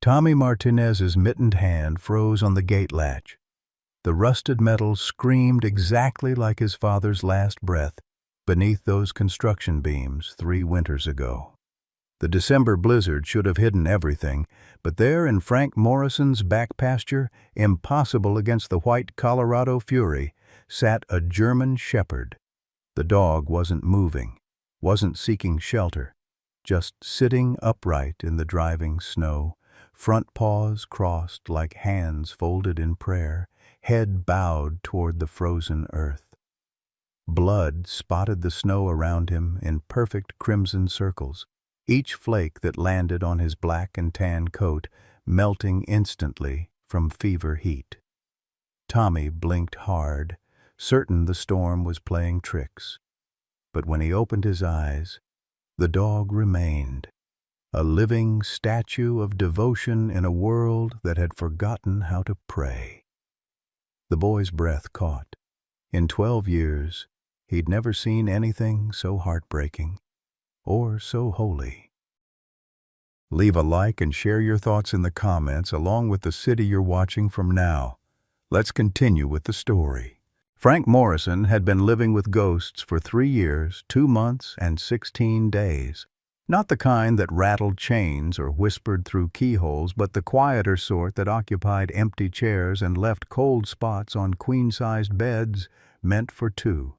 Tommy Martinez's mittened hand froze on the gate latch. The rusted metal screamed exactly like his father's last breath beneath those construction beams 3 winters ago. The December blizzard should have hidden everything, but there in Frank Morrison's back pasture, impossible against the white Colorado fury, sat a German shepherd. The dog wasn't moving, wasn't seeking shelter, just sitting upright in the driving snow, front paws crossed like hands folded in prayer, head bowed toward the frozen earth. Blood spotted the snow around him in perfect crimson circles, each flake that landed on his black and tan coat melting instantly from fever heat. Tommy blinked hard, certain the storm was playing tricks. But when he opened his eyes, the dog remained, a living statue of devotion in a world that had forgotten how to pray. The boy's breath caught. In 12 years, he'd never seen anything so heartbreaking or so holy. Leave a like and share your thoughts in the comments along with the city you're watching from now. Let's continue with the story. Frank Morrison had been living with ghosts for 3 years, 2 months, and 16 days. Not the kind that rattled chains or whispered through keyholes, but the quieter sort that occupied empty chairs and left cold spots on queen-sized beds meant for 2.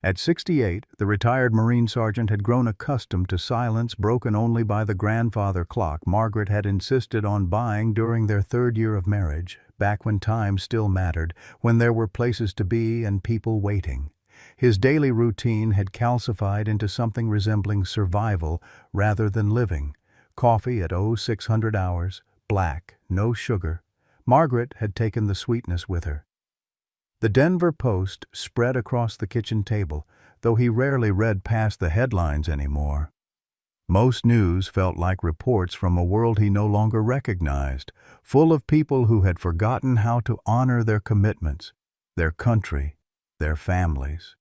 At 68, the retired Marine sergeant had grown accustomed to silence broken only by the grandfather clock Margaret had insisted on buying during their 3rd year of marriage, back when time still mattered, when there were places to be and people waiting. His daily routine had calcified into something resembling survival rather than living. Coffee at 0600 hours, black, no sugar. Margaret had taken the sweetness with her. The Denver Post spread across the kitchen table, though he rarely read past the headlines anymore. Most news felt like reports from a world he no longer recognized, full of people who had forgotten how to honor their commitments, their country, their families.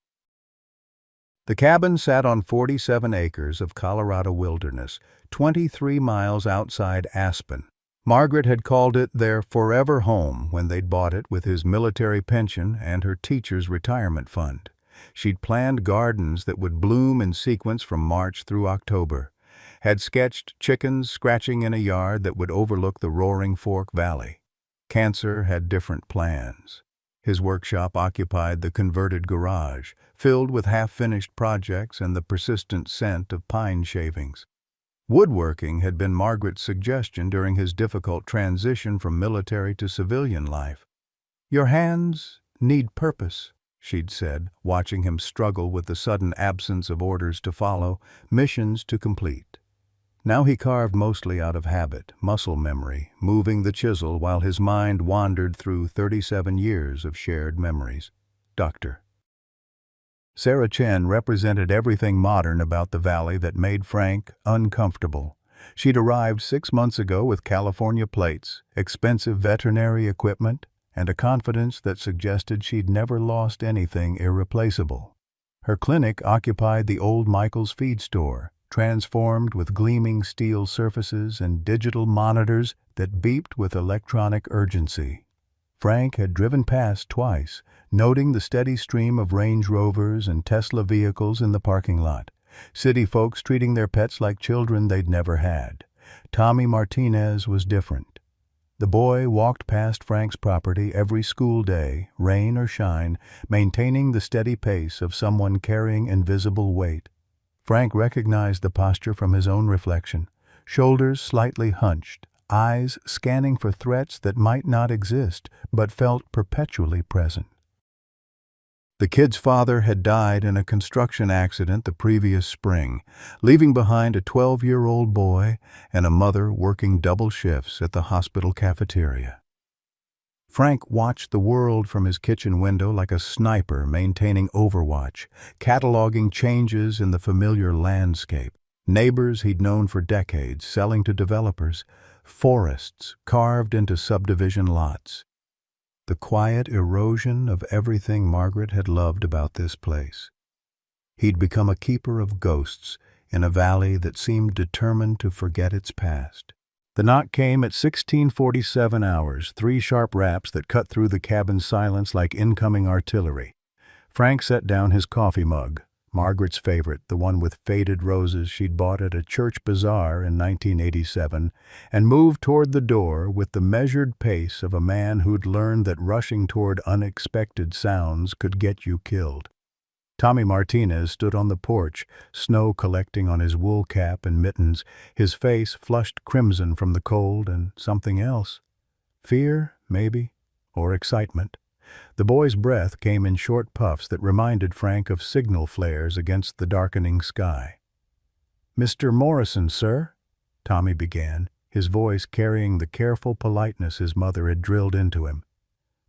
The cabin sat on 47 acres of Colorado wilderness, 23 miles outside Aspen. Margaret had called it their forever home when they'd bought it with his military pension and her teacher's retirement fund. She'd planned gardens that would bloom in sequence from March through October, had sketched chickens scratching in a yard that would overlook the roaring Fork Valley. Cancer had different plans. His workshop occupied the converted garage, filled with half-finished projects and the persistent scent of pine shavings. Woodworking had been Margaret's suggestion during his difficult transition from military to civilian life. "Your hands need purpose," she'd said, watching him struggle with the sudden absence of orders to follow, missions to complete. Now he carved mostly out of habit, muscle memory, moving the chisel while his mind wandered through 37 years of shared memories. Dr. Sarah Chen represented everything modern about the valley that made Frank uncomfortable. She'd arrived 6 months ago with California plates, expensive veterinary equipment, and a confidence that suggested she'd never lost anything irreplaceable. Her clinic occupied the old Michael's feed store, transformed with gleaming steel surfaces and digital monitors that beeped with electronic urgency. Frank had driven past twice, noting the steady stream of Range Rovers and Tesla vehicles in the parking lot, city folks treating their pets like children they'd never had. Tommy Martinez was different. The boy walked past Frank's property every school day, rain or shine, maintaining the steady pace of someone carrying invisible weight. Frank recognized the posture from his own reflection, shoulders slightly hunched, eyes scanning for threats that might not exist but felt perpetually present. The kid's father had died in a construction accident the previous spring, leaving behind a 12-year-old boy and a mother working double shifts at the hospital cafeteria. Frank watched the world from his kitchen window like a sniper maintaining overwatch, cataloging changes in the familiar landscape. Neighbors he'd known for decades selling to developers, forests carved into subdivision lots. The quiet erosion of everything Margaret had loved about this place. He'd become a keeper of ghosts in a valley that seemed determined to forget its past. The knock came at 16:47 hours, 3 sharp raps that cut through the cabin's silence like incoming artillery. Frank set down his coffee mug, Margaret's favorite, the one with faded roses she'd bought at a church bazaar in 1987, and moved toward the door with the measured pace of a man who'd learned that rushing toward unexpected sounds could get you killed. Tommy Martinez stood on the porch, snow collecting on his wool cap and mittens, his face flushed crimson from the cold and something else. Fear, maybe, or excitement. The boy's breath came in short puffs that reminded Frank of signal flares against the darkening sky. "Mr. Morrison, sir," Tommy began, his voice carrying the careful politeness his mother had drilled into him.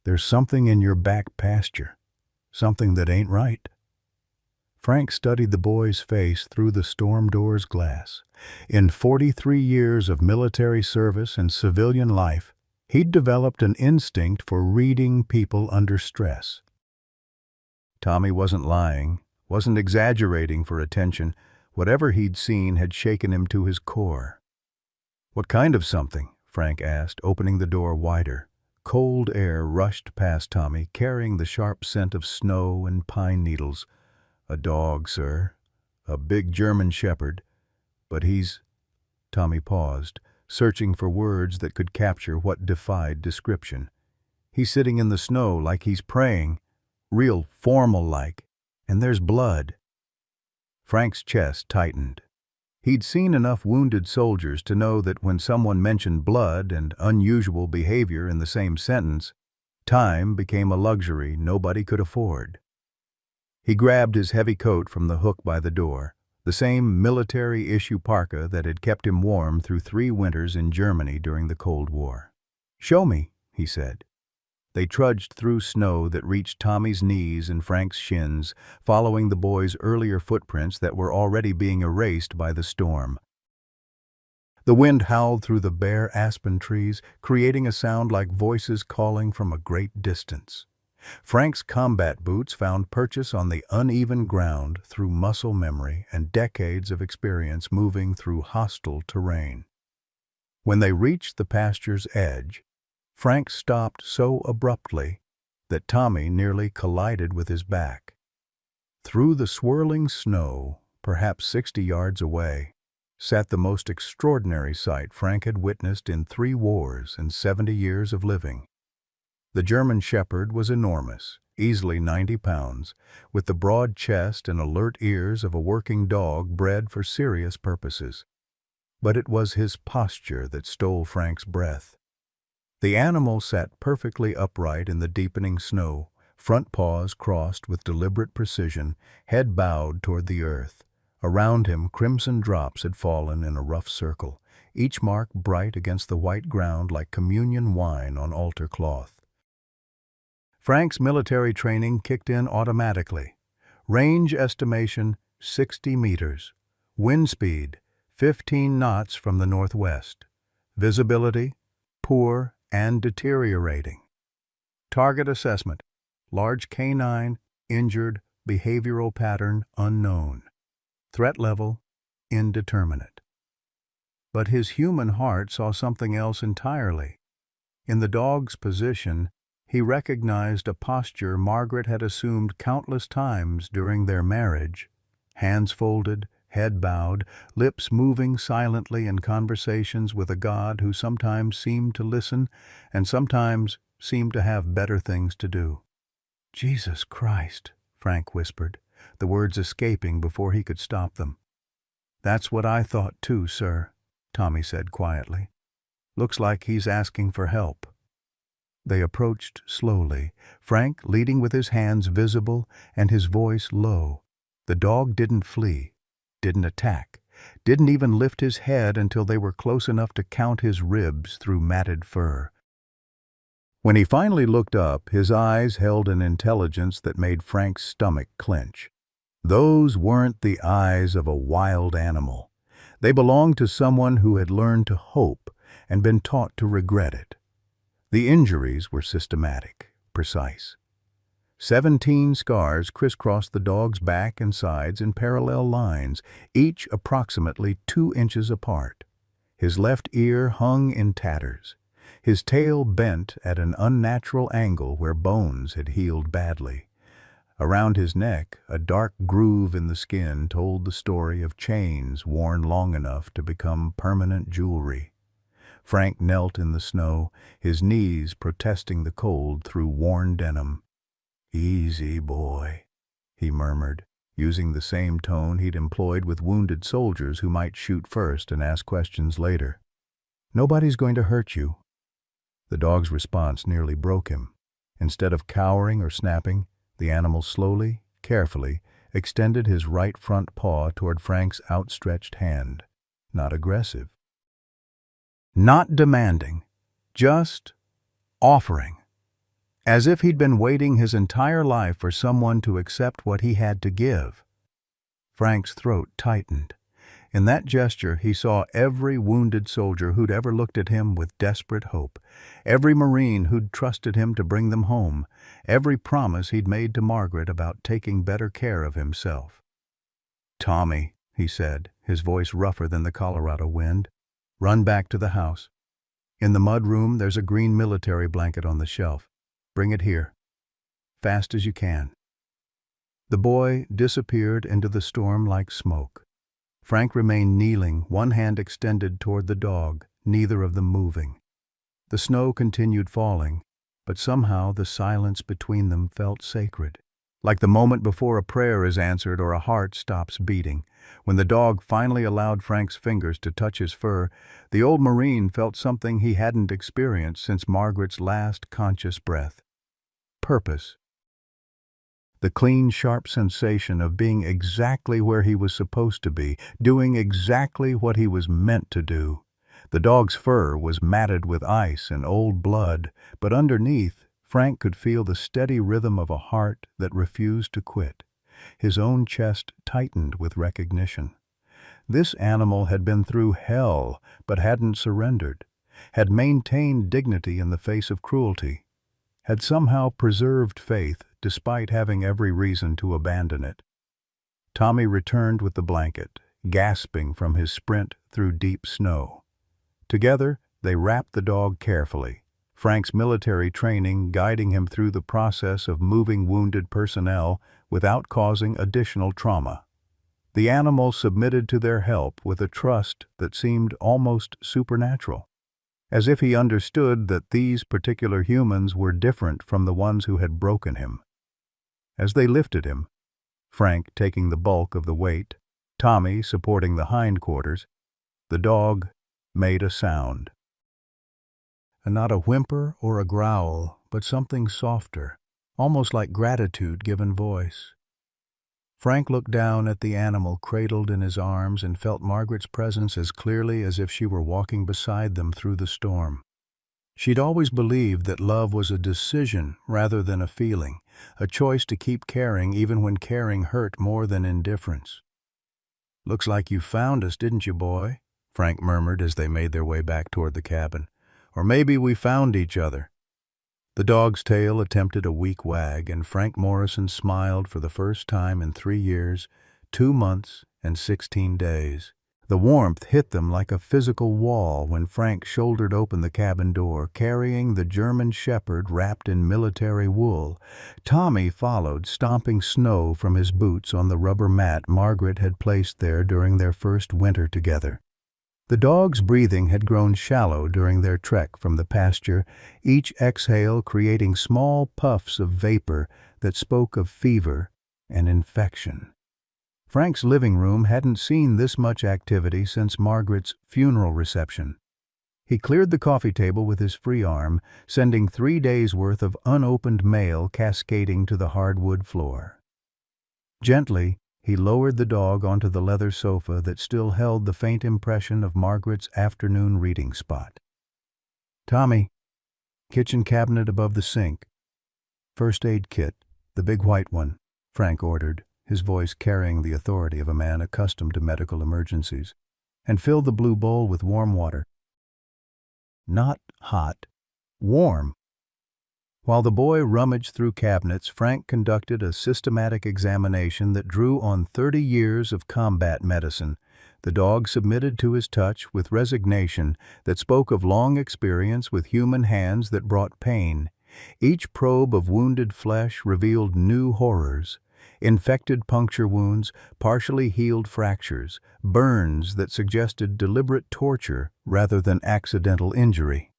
"There's something in your back pasture, something that ain't right." Frank studied the boy's face through the storm door's glass. In 43 years of military service and civilian life, he'd developed an instinct for reading people under stress. Tommy wasn't lying, wasn't exaggerating for attention. Whatever he'd seen had shaken him to his core. "What kind of something?" Frank asked, opening the door wider. Cold air rushed past Tommy, carrying the sharp scent of snow and pine needles. "A dog, sir. A big German shepherd. But he's—" Tommy paused, searching for words that could capture what defied description. "He's sitting in the snow like he's praying, real formal-like, and there's blood." Frank's chest tightened. He'd seen enough wounded soldiers to know that when someone mentioned blood and unusual behavior in the same sentence, time became a luxury nobody could afford. He grabbed his heavy coat from the hook by the door, the same military-issue parka that had kept him warm through 3 winters in Germany during the Cold War. "Show me," he said. They trudged through snow that reached Tommy's knees and Frank's shins, following the boy's earlier footprints that were already being erased by the storm. The wind howled through the bare aspen trees, creating a sound like voices calling from a great distance. Frank's combat boots found purchase on the uneven ground through muscle memory and decades of experience moving through hostile terrain. When they reached the pasture's edge, Frank stopped so abruptly that Tommy nearly collided with his back. Through the swirling snow, perhaps 60 yards away, sat the most extraordinary sight Frank had witnessed in 3 wars and 70 years of living. The German shepherd was enormous, easily 90 pounds, with the broad chest and alert ears of a working dog bred for serious purposes. But it was his posture that stole Frank's breath. The animal sat perfectly upright in the deepening snow, front paws crossed with deliberate precision, head bowed toward the earth. Around him, crimson drops had fallen in a rough circle, each mark bright against the white ground like communion wine on altar cloth. Frank's military training kicked in automatically. Range estimation, 60 meters. Wind speed, 15 knots from the northwest. Visibility, poor and deteriorating. Target assessment, large canine, injured, behavioral pattern unknown. Threat level, indeterminate. But his human heart saw something else entirely. In the dog's position, he recognized a posture Margaret had assumed countless times during their marriage. Hands folded, head bowed, lips moving silently in conversations with a God who sometimes seemed to listen and sometimes seemed to have better things to do. "Jesus Christ," Frank whispered, the words escaping before he could stop them. "That's what I thought too, sir," Tommy said quietly. "Looks like he's asking for help." They approached slowly, Frank leading with his hands visible and his voice low. The dog didn't flee, didn't attack, didn't even lift his head until they were close enough to count his ribs through matted fur. When he finally looked up, his eyes held an intelligence that made Frank's stomach clench. Those weren't the eyes of a wild animal. They belonged to someone who had learned to hope and been taught to regret it. The injuries were systematic, precise. 17 scars crisscrossed the dog's back and sides in parallel lines, each approximately 2 inches apart. His left ear hung in tatters, his tail bent at an unnatural angle where bones had healed badly. Around his neck, a dark groove in the skin told the story of chains worn long enough to become permanent jewelry. Frank knelt in the snow, his knees protesting the cold through worn denim. "Easy, boy," he murmured, using the same tone he'd employed with wounded soldiers who might shoot first and ask questions later. "Nobody's going to hurt you." The dog's response nearly broke him. Instead of cowering or snapping, the animal slowly, carefully, extended his right front paw toward Frank's outstretched hand. Not aggressive. Not demanding. Just offering. As if he'd been waiting his entire life for someone to accept what he had to give. Frank's throat tightened. In that gesture, he saw every wounded soldier who'd ever looked at him with desperate hope, every Marine who'd trusted him to bring them home, every promise he'd made to Margaret about taking better care of himself. "Tommy," he said, his voice rougher than the Colorado wind, "run back to the house. In the mud room, there's a green military blanket on the shelf. Bring it here. Fast as you can." The boy disappeared into the storm like smoke. Frank remained kneeling, one hand extended toward the dog, neither of them moving. The snow continued falling, but somehow the silence between them felt sacred, like the moment before a prayer is answered or a heart stops beating. When the dog finally allowed Frank's fingers to touch his fur, the old Marine felt something he hadn't experienced since Margaret's last conscious breath. Purpose. The clean, sharp sensation of being exactly where he was supposed to be, doing exactly what he was meant to do. The dog's fur was matted with ice and old blood, but underneath, Frank could feel the steady rhythm of a heart that refused to quit. His own chest tightened with recognition. This animal had been through hell, but hadn't surrendered, had maintained dignity in the face of cruelty, had somehow preserved faith despite having every reason to abandon it. Tommy returned with the blanket, gasping from his sprint through deep snow. Together, they wrapped the dog carefully, Frank's military training guiding him through the process of moving wounded personnel without causing additional trauma. The animal submitted to their help with a trust that seemed almost supernatural, as if he understood that these particular humans were different from the ones who had broken him. As they lifted him, Frank taking the bulk of the weight, Tommy supporting the hindquarters, the dog made a sound. And not a whimper or a growl, but something softer, almost like gratitude given voice. Frank looked down at the animal cradled in his arms and felt Margaret's presence as clearly as if she were walking beside them through the storm. She'd always believed that love was a decision rather than a feeling, a choice to keep caring even when caring hurt more than indifference. "Looks like you found us, didn't you, boy?" Frank murmured as they made their way back toward the cabin. "Or maybe we found each other." The dog's tail attempted a weak wag, and Frank Morrison smiled for the first time in 3 years, 2 months, and 16 days. The warmth hit them like a physical wall when Frank shouldered open the cabin door, carrying the German shepherd wrapped in military wool. Tommy followed, stomping snow from his boots on the rubber mat Margaret had placed there during their first winter together. The dog's breathing had grown shallow during their trek from the pasture, each exhale creating small puffs of vapor that spoke of fever and infection. Frank's living room hadn't seen this much activity since Margaret's funeral reception. He cleared the coffee table with his free arm, sending 3 days' worth of unopened mail cascading to the hardwood floor. Gently, he lowered the dog onto the leather sofa that still held the faint impression of Margaret's afternoon reading spot. "Tommy, kitchen cabinet above the sink. First aid kit, the big white one," Frank ordered, his voice carrying the authority of a man accustomed to medical emergencies. "And fill the blue bowl with warm water." Not hot, warm. While the boy rummaged through cabinets, Frank conducted a systematic examination that drew on 30 years of combat medicine, The dog submitted to his touch with resignation that spoke of long experience with human hands that brought pain. Each probe of wounded flesh revealed new horrors: infected puncture wounds, partially healed fractures, burns that suggested deliberate torture rather than accidental injury.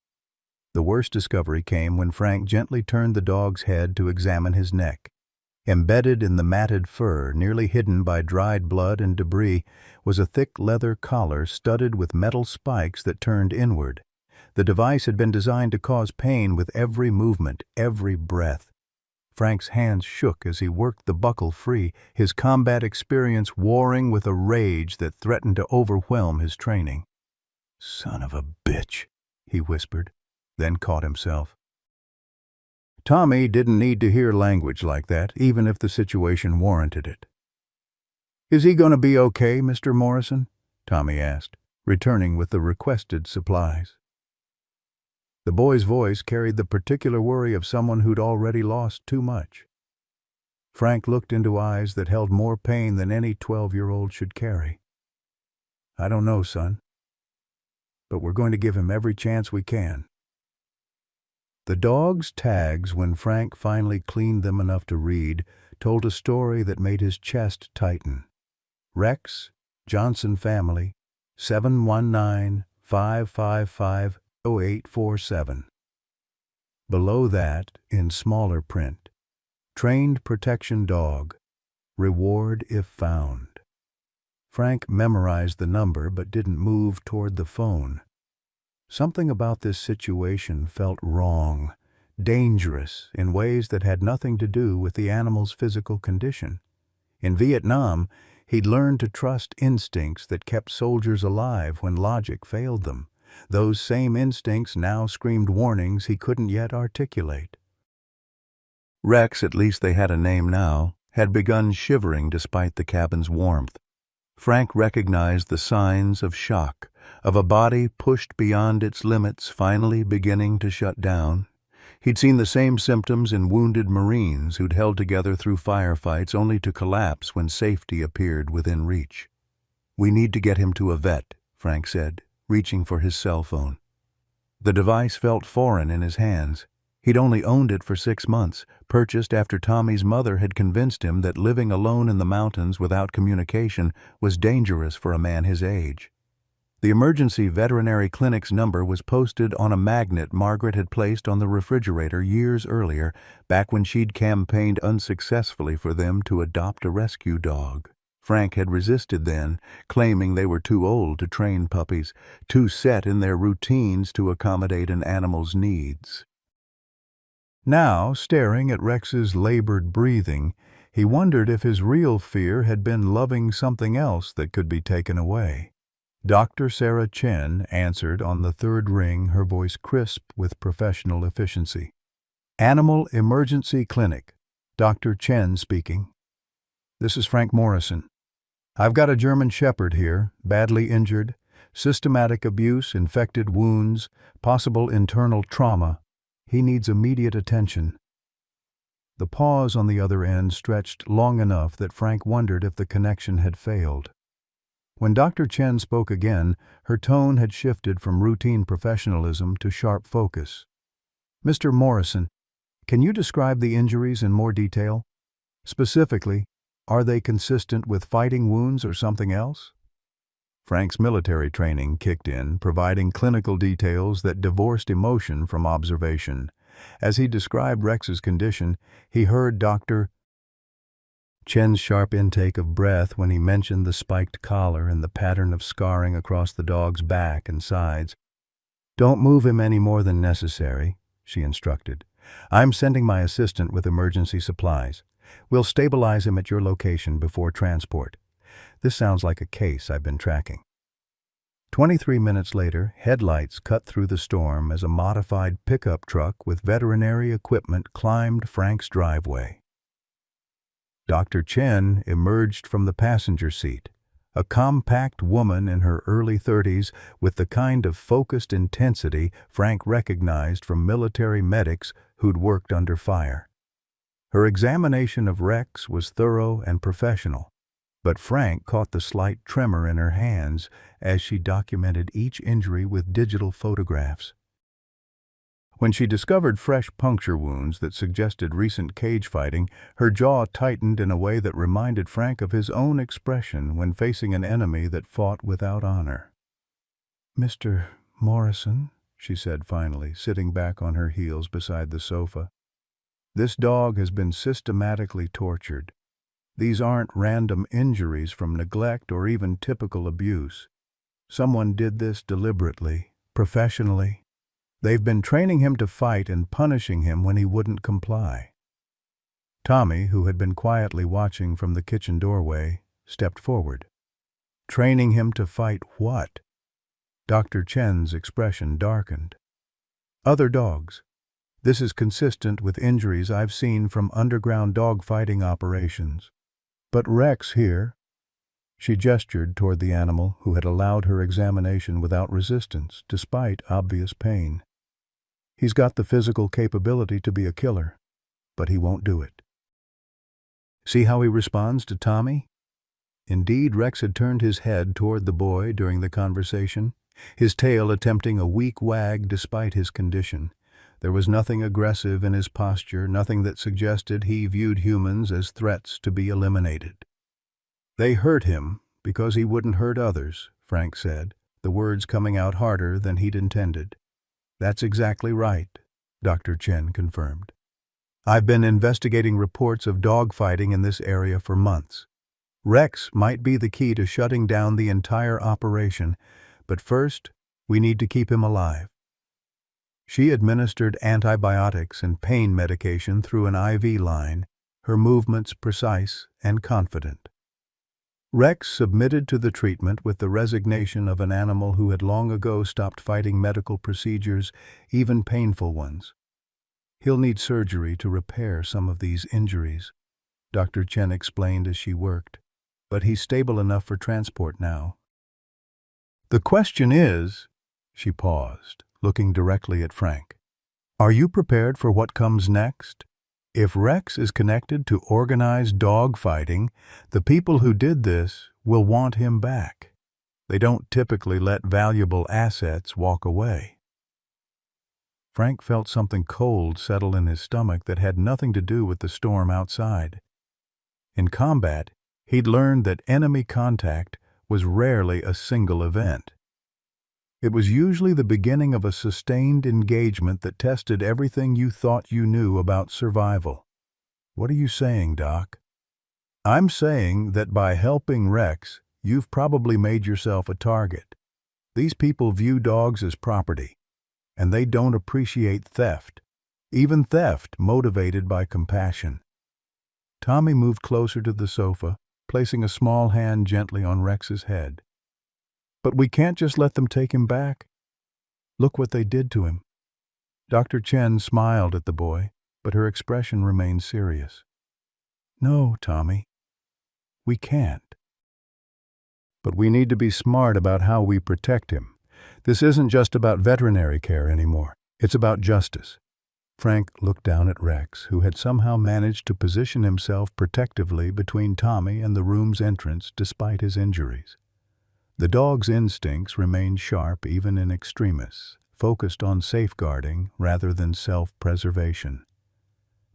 The worst discovery came when Frank gently turned the dog's head to examine his neck. Embedded in the matted fur, nearly hidden by dried blood and debris, was a thick leather collar studded with metal spikes that turned inward. The device had been designed to cause pain with every movement, every breath. Frank's hands shook as he worked the buckle free, his combat experience warring with a rage that threatened to overwhelm his training. "Son of a bitch," he whispered, then caught himself. Tommy didn't need to hear language like that, even if the situation warranted it. "Is he going to be okay, Mr. Morrison?" Tommy asked, returning with the requested supplies. The boy's voice carried the particular worry of someone who'd already lost too much. Frank looked into eyes that held more pain than any 12-year-old should carry. "I don't know, son, but we're going to give him every chance we can." The dog's tags, when Frank finally cleaned them enough to read, told a story that made his chest tighten. Rex, Johnson family, 719-555-0847. Below that, in smaller print, trained protection dog, reward if found. Frank memorized the number but didn't move toward the phone. Something about this situation felt wrong, dangerous in ways that had nothing to do with the animal's physical condition. In Vietnam, he'd learned to trust instincts that kept soldiers alive when logic failed them. Those same instincts now screamed warnings he couldn't yet articulate. Rex, at least they had a name now, had begun shivering despite the cabin's warmth. Frank recognized the signs of shock, of a body pushed beyond its limits finally beginning to shut down. He'd seen the same symptoms in wounded Marines who'd held together through firefights only to collapse when safety appeared within reach. "We need to get him to a vet," Frank said, reaching for his cell phone. The device felt foreign in his hands. He'd only owned it for 6 months, purchased after Tommy's mother had convinced him that living alone in the mountains without communication was dangerous for a man his age. The emergency veterinary clinic's number was posted on a magnet Margaret had placed on the refrigerator years earlier, back when she'd campaigned unsuccessfully for them to adopt a rescue dog. Frank had resisted then, claiming they were too old to train puppies, too set in their routines to accommodate an animal's needs. Now, staring at Rex's labored breathing, he wondered if his real fear had been loving something else that could be taken away. Dr. Sarah Chen answered on the third ring, her voice crisp with professional efficiency. "Animal Emergency Clinic. Dr. Chen speaking. This is Frank Morrison. I've got a German Shepherd here, badly injured, systematic abuse, infected wounds, possible internal trauma. He needs immediate attention." The pause on the other end stretched long enough that Frank wondered if the connection had failed. When Dr. Chen spoke again, her tone had shifted from routine professionalism to sharp focus. "Mr. Morrison, can you describe the injuries in more detail? Specifically, are they consistent with fighting wounds or something else?" Frank's military training kicked in, providing clinical details that divorced emotion from observation. As he described Rex's condition, he heard Dr. Chen's sharp intake of breath when he mentioned the spiked collar and the pattern of scarring across the dog's back and sides. "Don't move him any more than necessary," she instructed. "I'm sending my assistant with emergency supplies. We'll stabilize him at your location before transport. This sounds like a case I've been tracking." 23 minutes later, headlights cut through the storm as a modified pickup truck with veterinary equipment climbed Frank's driveway. Dr. Chen emerged from the passenger seat, a compact woman in her early 30s with the kind of focused intensity Frank recognized from military medics who'd worked under fire. Her examination of Rex was thorough and professional. but Frank caught the slight tremor in her hands as she documented each injury with digital photographs. When she discovered fresh puncture wounds that suggested recent cage fighting, her jaw tightened in a way that reminded Frank of his own expression when facing an enemy that fought without honor. "Mr. Morrison," she said finally, sitting back on her heels beside the sofa, "this dog has been systematically tortured. These aren't random injuries from neglect or even typical abuse. Someone did this deliberately, professionally. They've been training him to fight and punishing him when he wouldn't comply." Tommy, who had been quietly watching from the kitchen doorway, stepped forward. "Training him to fight what?" Dr. Chen's expression darkened. "Other dogs. This is consistent with injuries I've seen from underground dog fighting operations. But Rex here," she gestured toward the animal who had allowed her examination without resistance, despite obvious pain. "He's got the physical capability to be a killer, but he won't do it." See how he responds to Tommy? Indeed, Rex had turned his head toward the boy during the conversation, his tail attempting a weak wag despite his condition. There was nothing aggressive in his posture, nothing that suggested he viewed humans as threats to be eliminated. "They hurt him because he wouldn't hurt others," Frank said, the words coming out harder than he'd intended. "That's exactly right," Dr. Chen confirmed. "I've been investigating reports of dogfighting in this area for months. Rex might be the key to shutting down the entire operation, but first, we need to keep him alive." She administered antibiotics and pain medication through an IV line, her movements precise and confident. Rex submitted to the treatment with the resignation of an animal who had long ago stopped fighting medical procedures, even painful ones. "He'll need surgery to repair some of these injuries," Dr. Chen explained as she worked, "but he's stable enough for transport now." "The question is," she paused, looking directly at Frank, "are you prepared for what comes next? If Rex is connected to organized dog fighting, the people who did this will want him back. They don't typically let valuable assets walk away." Frank felt something cold settle in his stomach that had nothing to do with the storm outside. In combat, he'd learned that enemy contact was rarely a single event. It was usually the beginning of a sustained engagement that tested everything you thought you knew about survival. "What are you saying, Doc?" "I'm saying that by helping Rex, you've probably made yourself a target. These people view dogs as property, and they don't appreciate theft, even theft motivated by compassion." Tommy moved closer to the sofa, placing a small hand gently on Rex's head. "But we can't just let them take him back. Look what they did to him." Dr. Chen smiled at the boy, but her expression remained serious. "No, Tommy, we can't. But we need to be smart about how we protect him. This isn't just about veterinary care anymore. It's about justice." Frank looked down at Rex, who had somehow managed to position himself protectively between Tommy and the room's entrance despite his injuries. The dog's instincts remained sharp even in extremis, focused on safeguarding rather than self-preservation.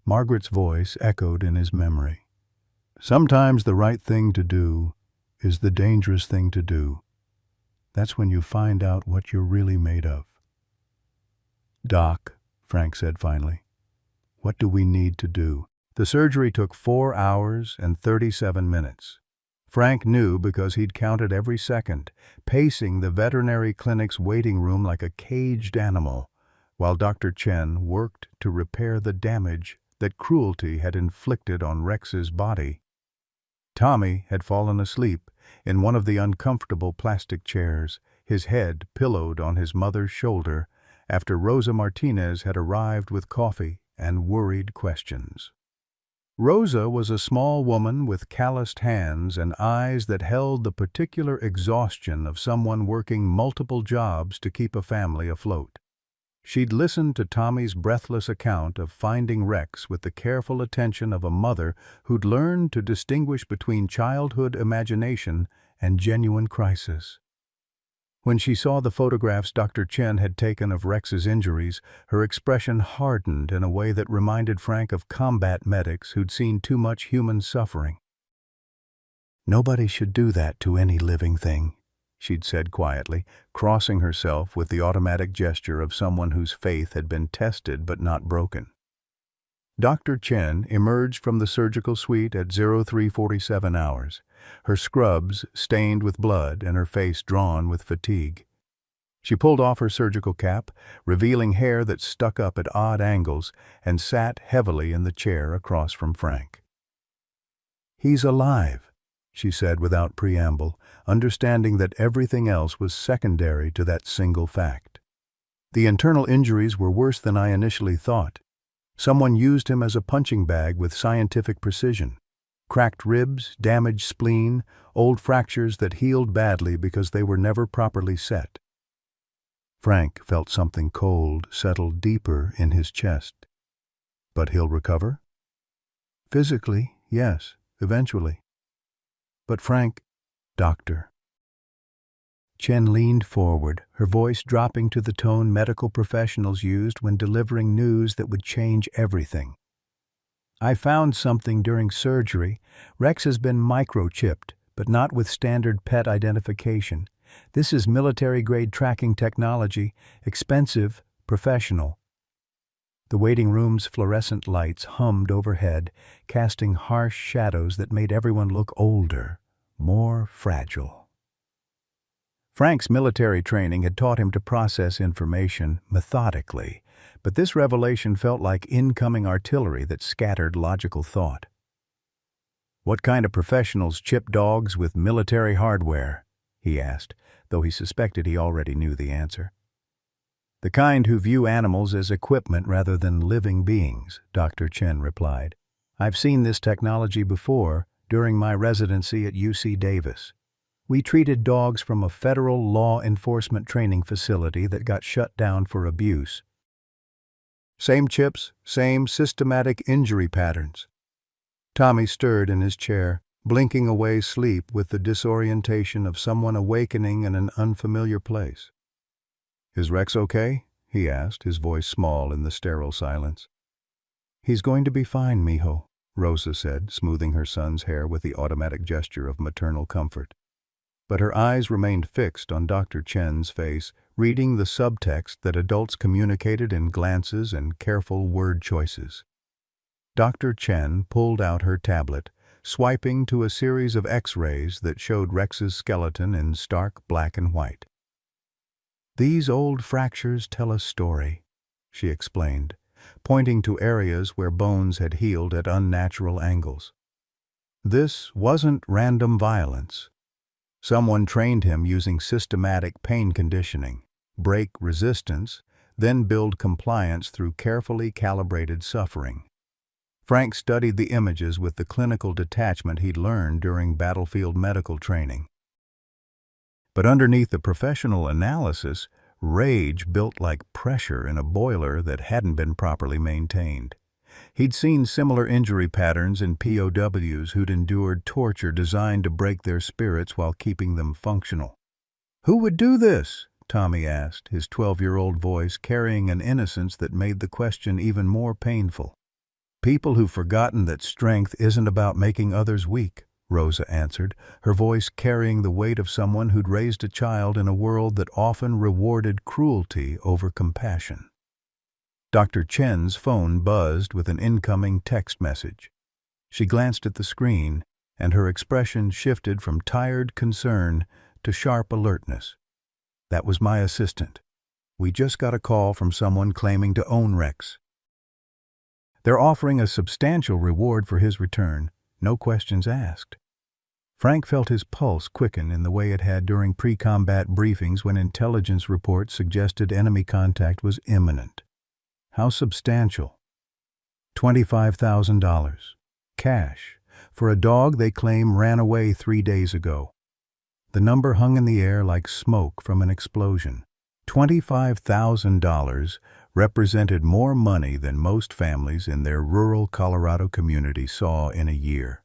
Margaret's voice echoed in his memory. "Sometimes the right thing to do is the dangerous thing to do. That's when you find out what you're really made of." "Doc," Frank said finally, "what do we need to do?" The surgery took 4 hours and 37 minutes. Frank knew because he'd counted every second, pacing the veterinary clinic's waiting room like a caged animal, while Dr. Chen worked to repair the damage that cruelty had inflicted on Rex's body. Tommy had fallen asleep in one of the uncomfortable plastic chairs, his head pillowed on his mother's shoulder, after Rosa Martinez had arrived with coffee and worried questions. Rosa was a small woman with calloused hands and eyes that held the particular exhaustion of someone working multiple jobs to keep a family afloat. She'd listened to Tommy's breathless account of finding Rex with the careful attention of a mother who'd learned to distinguish between childhood imagination and genuine crisis. When she saw the photographs Dr. Chen had taken of Rex's injuries, her expression hardened in a way that reminded Frank of combat medics who'd seen too much human suffering. "Nobody should do that to any living thing," she'd said quietly, crossing herself with the automatic gesture of someone whose faith had been tested but not broken. Dr. Chen emerged from the surgical suite at 0347 hours, her scrubs stained with blood and her face drawn with fatigue. She pulled off her surgical cap, revealing hair that stuck up at odd angles, and sat heavily in the chair across from Frank. "He's alive," she said without preamble, understanding that everything else was secondary to that single fact. "The internal injuries were worse than I initially thought. Someone used him as a punching bag with scientific precision. Cracked ribs, damaged spleen, old fractures that healed badly because they were never properly set." Frank felt something cold settle deeper in his chest. "But he'll recover?" "Physically, yes, eventually. But Frank, Doctor." Chen leaned forward, her voice dropping to the tone medical professionals used when delivering news that would change everything. "I found something during surgery. Rex has been microchipped, but not with standard pet identification. This is military-grade tracking technology, expensive, professional." The waiting room's fluorescent lights hummed overhead, casting harsh shadows that made everyone look older, more fragile. Frank's military training had taught him to process information methodically, but this revelation felt like incoming artillery that scattered logical thought. "What kind of professionals chip dogs with military hardware?" he asked, though he suspected he already knew the answer. "The kind who view animals as equipment rather than living beings," Dr. Chen replied. "I've seen this technology before during my residency at UC Davis. We treated dogs from a federal law enforcement training facility that got shut down for abuse. Same chips, same systematic injury patterns." Tommy stirred in his chair, blinking away sleep with the disorientation of someone awakening in an unfamiliar place. "Is Rex okay?" he asked, his voice small in the sterile silence. "He's going to be fine, mijo," Rosa said, smoothing her son's hair with the automatic gesture of maternal comfort. But her eyes remained fixed on Dr. Chen's face, reading the subtext that adults communicated in glances and careful word choices. Dr. Chen pulled out her tablet, swiping to a series of X-rays that showed Rex's skeleton in stark black and white. "These old fractures tell a story," she explained, pointing to areas where bones had healed at unnatural angles. "This wasn't random violence. Someone trained him using systematic pain conditioning, break resistance, then build compliance through carefully calibrated suffering." Frank studied the images with the clinical detachment he'd learned during battlefield medical training. But underneath the professional analysis, rage built like pressure in a boiler that hadn't been properly maintained. He'd seen similar injury patterns in POWs who'd endured torture designed to break their spirits while keeping them functional. "Who would do this?" Tommy asked, his 12-year-old voice carrying an innocence that made the question even more painful. "People who've forgotten that strength isn't about making others weak," Rosa answered, her voice carrying the weight of someone who'd raised a child in a world that often rewarded cruelty over compassion. Dr. Chen's phone buzzed with an incoming text message. She glanced at the screen, and her expression shifted from tired concern to sharp alertness. "That was my assistant. We just got a call from someone claiming to own Rex. They're offering a substantial reward for his return, no questions asked." Frank felt his pulse quicken in the way it had during pre-combat briefings when intelligence reports suggested enemy contact was imminent. How substantial? $25,000. Cash. For a dog they claim ran away 3 days ago. The number hung in the air like smoke from an explosion. $25,000 represented more money than most families in their rural Colorado community saw in a year.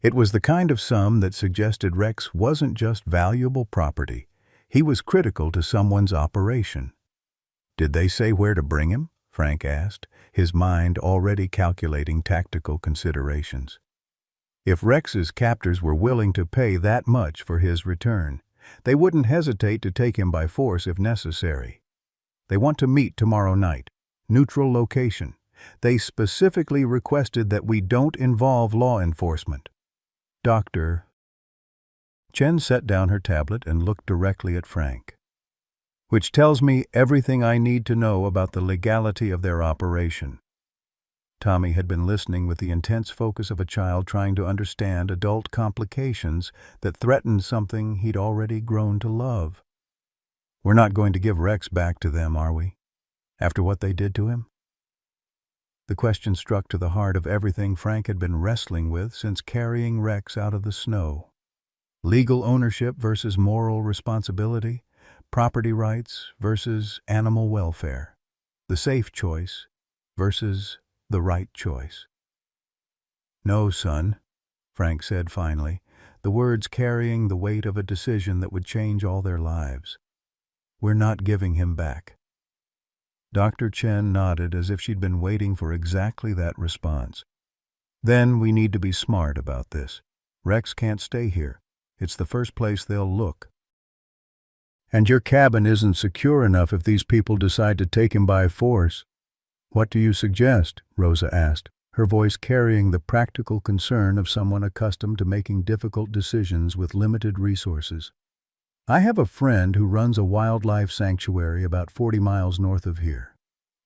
It was the kind of sum that suggested Rex wasn't just valuable property, he was critical to someone's operation. "Did they say where to bring him?" Frank asked, his mind already calculating tactical considerations. If Rex's captors were willing to pay that much for his return, they wouldn't hesitate to take him by force if necessary. "They want to meet tomorrow night. Neutral location. They specifically requested that we don't involve law enforcement." Dr. Chen set down her tablet and looked directly at Frank. "Which tells me everything I need to know about the legality of their operation." Tommy had been listening with the intense focus of a child trying to understand adult complications that threatened something he'd already grown to love. "We're not going to give Rex back to them, are we? After what they did to him?" The question struck to the heart of everything Frank had been wrestling with since carrying Rex out of the snow. Legal ownership versus moral responsibility, property rights versus animal welfare, the safe choice versus the right choice. "No, son," Frank said finally, the words carrying the weight of a decision that would change all their lives. "We're not giving him back." Dr. Chen nodded as if she'd been waiting for exactly that response. "Then we need to be smart about this. Rex can't stay here. It's the first place they'll look. And your cabin isn't secure enough if these people decide to take him by force." "What do you suggest?" Rosa asked, her voice carrying the practical concern of someone accustomed to making difficult decisions with limited resources. "I have a friend who runs a wildlife sanctuary about 40 miles north of here.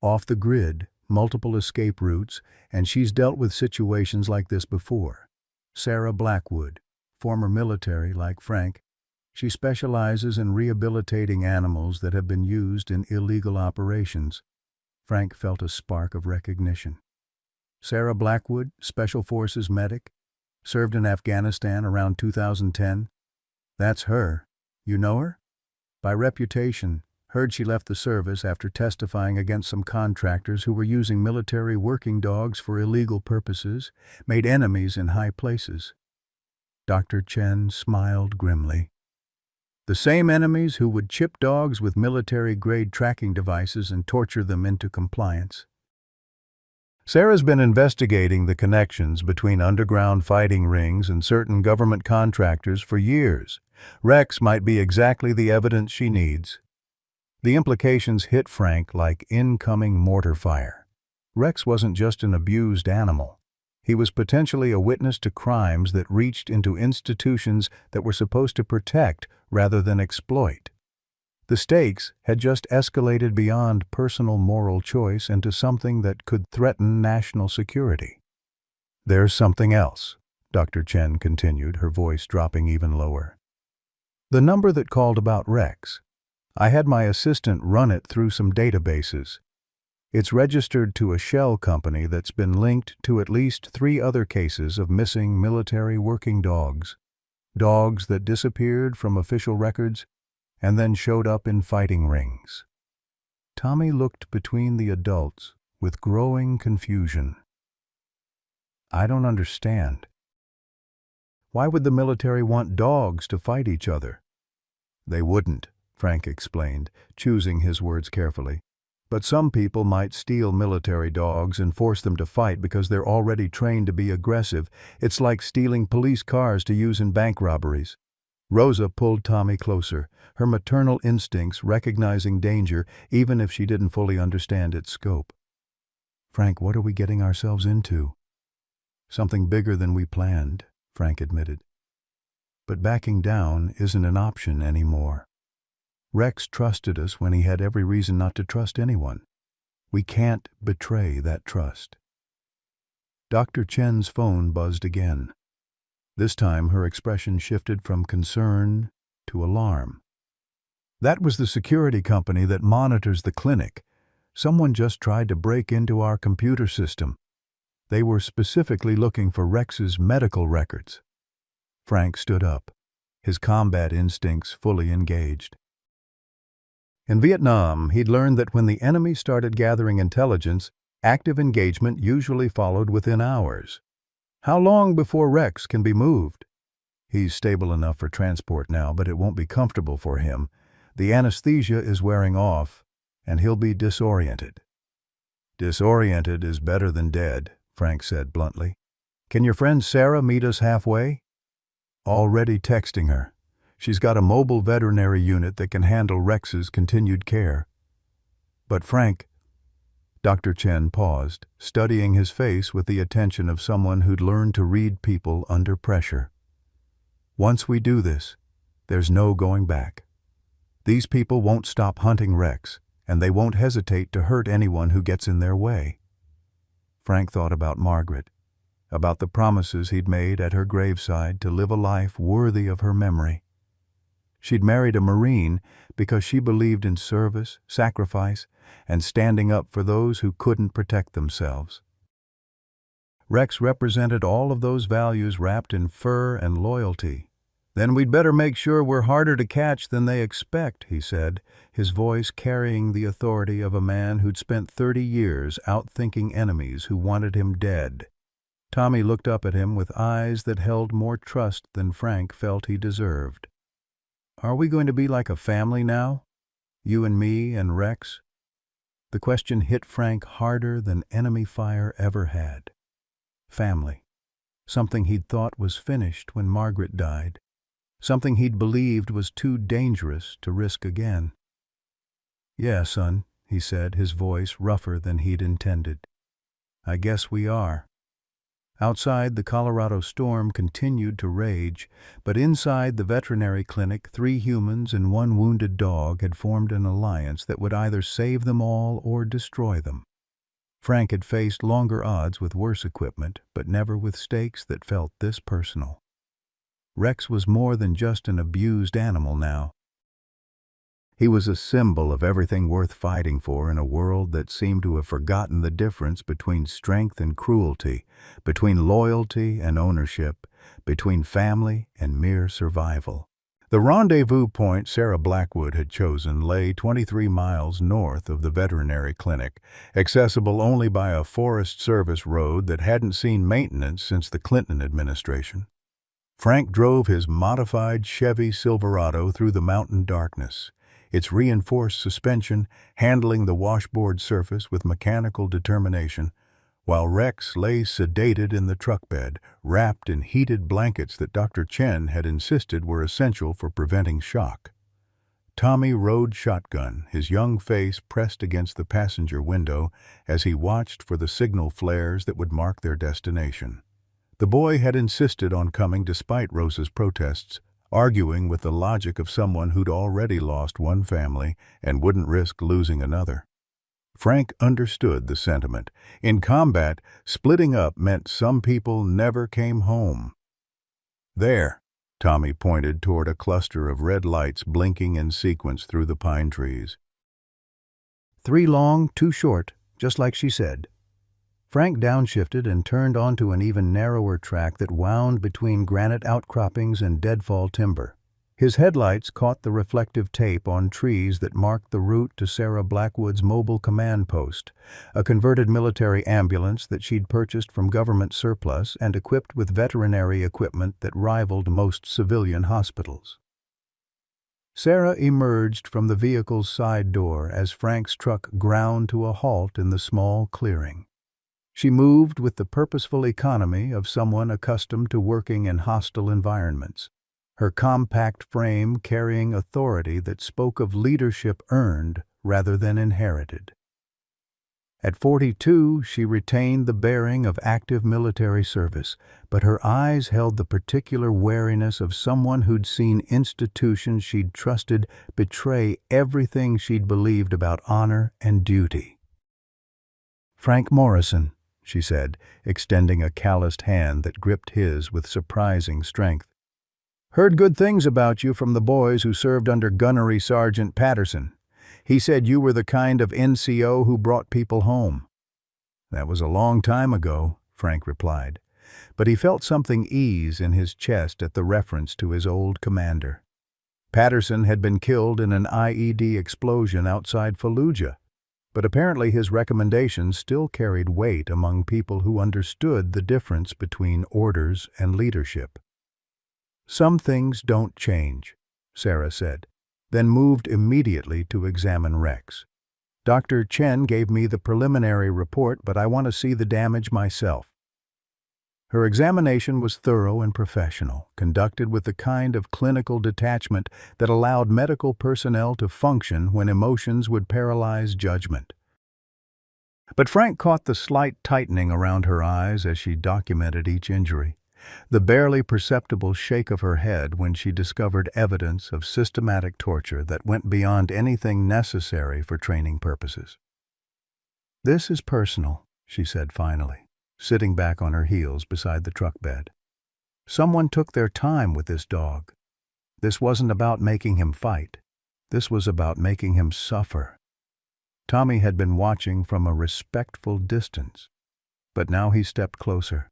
Off the grid, multiple escape routes, and she's dealt with situations like this before. Sarah Blackwood, former military like Frank. She specializes in rehabilitating animals that have been used in illegal operations." Frank felt a spark of recognition. "Sarah Blackwood, Special Forces medic, served in Afghanistan around 2010. "That's her. You know her?" "By reputation. Heard she left the service after testifying against some contractors who were using military working dogs for illegal purposes, made enemies in high places." Dr. Chen smiled grimly. "The same enemies who would chip dogs with military-grade tracking devices and torture them into compliance." "Sarah's been investigating the connections between underground fighting rings and certain government contractors for years. Rex might be exactly the evidence she needs." The implications hit Frank like incoming mortar fire. Rex wasn't just an abused animal. He was potentially a witness to crimes that reached into institutions that were supposed to protect rather than exploit. The stakes had just escalated beyond personal moral choice into something that could threaten national security. "There's something else," Dr. Chen continued, her voice dropping even lower. "The number that called about Rex. I had my assistant run it through some databases. It's registered to a shell company that's been linked to at least 3 other cases of missing military working dogs. Dogs that disappeared from official records and then showed up in fighting rings." Tommy looked between the adults with growing confusion. "I don't understand. Why would the military want dogs to fight each other?" "They wouldn't," Frank explained, choosing his words carefully. "But some people might steal military dogs and force them to fight because they're already trained to be aggressive. It's like stealing police cars to use in bank robberies." Rosa pulled Tommy closer, her maternal instincts recognizing danger even if she didn't fully understand its scope. "Frank, what are we getting ourselves into?" "Something bigger than we planned," Frank admitted. "But backing down isn't an option anymore. Rex trusted us when he had every reason not to trust anyone. We can't betray that trust." Dr. Chen's phone buzzed again. This time her expression shifted from concern to alarm. "That was the security company that monitors the clinic. Someone just tried to break into our computer system. They were specifically looking for Rex's medical records." Frank stood up, his combat instincts fully engaged. In Vietnam, he'd learned that when the enemy started gathering intelligence, active engagement usually followed within hours. How long before Rex can be moved? He's stable enough for transport now, but it won't be comfortable for him. The anesthesia is wearing off, and he'll be disoriented. Disoriented is better than dead, Frank said bluntly. Can your friend Sarah meet us halfway? Already texting her. She's got a mobile veterinary unit that can handle Rex's continued care. But Frank, Dr. Chen paused, studying his face with the attention of someone who'd learned to read people under pressure. Once we do this, there's no going back. These people won't stop hunting Rex, and they won't hesitate to hurt anyone who gets in their way. Frank thought about Margaret, about the promises he'd made at her graveside to live a life worthy of her memory. She'd married a Marine because she believed in service, sacrifice, and standing up for those who couldn't protect themselves. Rex represented all of those values wrapped in fur and loyalty. Then we'd better make sure we're harder to catch than they expect, he said, his voice carrying the authority of a man who'd spent 30 years outthinking enemies who wanted him dead. Tommy looked up at him with eyes that held more trust than Frank felt he deserved. Are we going to be like a family now? You and me and Rex? The question hit Frank harder than enemy fire ever had. Family. Something he'd thought was finished when Margaret died. Something he'd believed was too dangerous to risk again. Yeah, son, he said, his voice rougher than he'd intended. I guess we are. Outside, the Colorado storm continued to rage, but inside the veterinary clinic, 3 humans and 1 wounded dog had formed an alliance that would either save them all or destroy them. Frank had faced longer odds with worse equipment, but never with stakes that felt this personal. Rex was more than just an abused animal now. He was a symbol of everything worth fighting for in a world that seemed to have forgotten the difference between strength and cruelty, between loyalty and ownership, between family and mere survival. The rendezvous point Sarah Blackwood had chosen lay 23 miles north of the veterinary clinic, accessible only by a Forest Service road that hadn't seen maintenance since the Clinton administration. Frank drove his modified Chevy Silverado through the mountain darkness, its reinforced suspension handling the washboard surface with mechanical determination, while Rex lay sedated in the truck bed, wrapped in heated blankets that Dr. Chen had insisted were essential for preventing shock. Tommy rode shotgun, his young face pressed against the passenger window as he watched for the signal flares that would mark their destination. The boy had insisted on coming despite Rosa's protests, arguing with the logic of someone who'd already lost one family and wouldn't risk losing another. Frank understood the sentiment. In combat, splitting up meant some people never came home. There, Tommy pointed toward a cluster of red lights blinking in sequence through the pine trees. 3 long, 2 short, just like she said. Frank downshifted and turned onto an even narrower track that wound between granite outcroppings and deadfall timber. His headlights caught the reflective tape on trees that marked the route to Sarah Blackwood's mobile command post, a converted military ambulance that she'd purchased from government surplus and equipped with veterinary equipment that rivaled most civilian hospitals. Sarah emerged from the vehicle's side door as Frank's truck ground to a halt in the small clearing. She moved with the purposeful economy of someone accustomed to working in hostile environments, her compact frame carrying authority that spoke of leadership earned rather than inherited. At 42, she retained the bearing of active military service, but her eyes held the particular wariness of someone who'd seen institutions she'd trusted betray everything she'd believed about honor and duty. "Frank Morrison," she said, extending a calloused hand that gripped his with surprising strength. "Heard good things about you from the boys who served under Gunnery Sergeant Patterson. He said you were the kind of NCO who brought people home." "That was a long time ago," Frank replied, but he felt something ease in his chest at the reference to his old commander. Patterson had been killed in an IED explosion outside Fallujah, but apparently his recommendations still carried weight among people who understood the difference between orders and leadership. "Some things don't change," Sarah said, then moved immediately to examine Rex. "Dr. Chen gave me the preliminary report, but I want to see the damage myself." Her examination was thorough and professional, conducted with the kind of clinical detachment that allowed medical personnel to function when emotions would paralyze judgment. But Frank caught the slight tightening around her eyes as she documented each injury, the barely perceptible shake of her head when she discovered evidence of systematic torture that went beyond anything necessary for training purposes. "This is personal," she said finally, sitting back on her heels beside the truck bed. "Someone took their time with this dog. This wasn't about making him fight. This was about making him suffer." Tommy had been watching from a respectful distance, but now he stepped closer.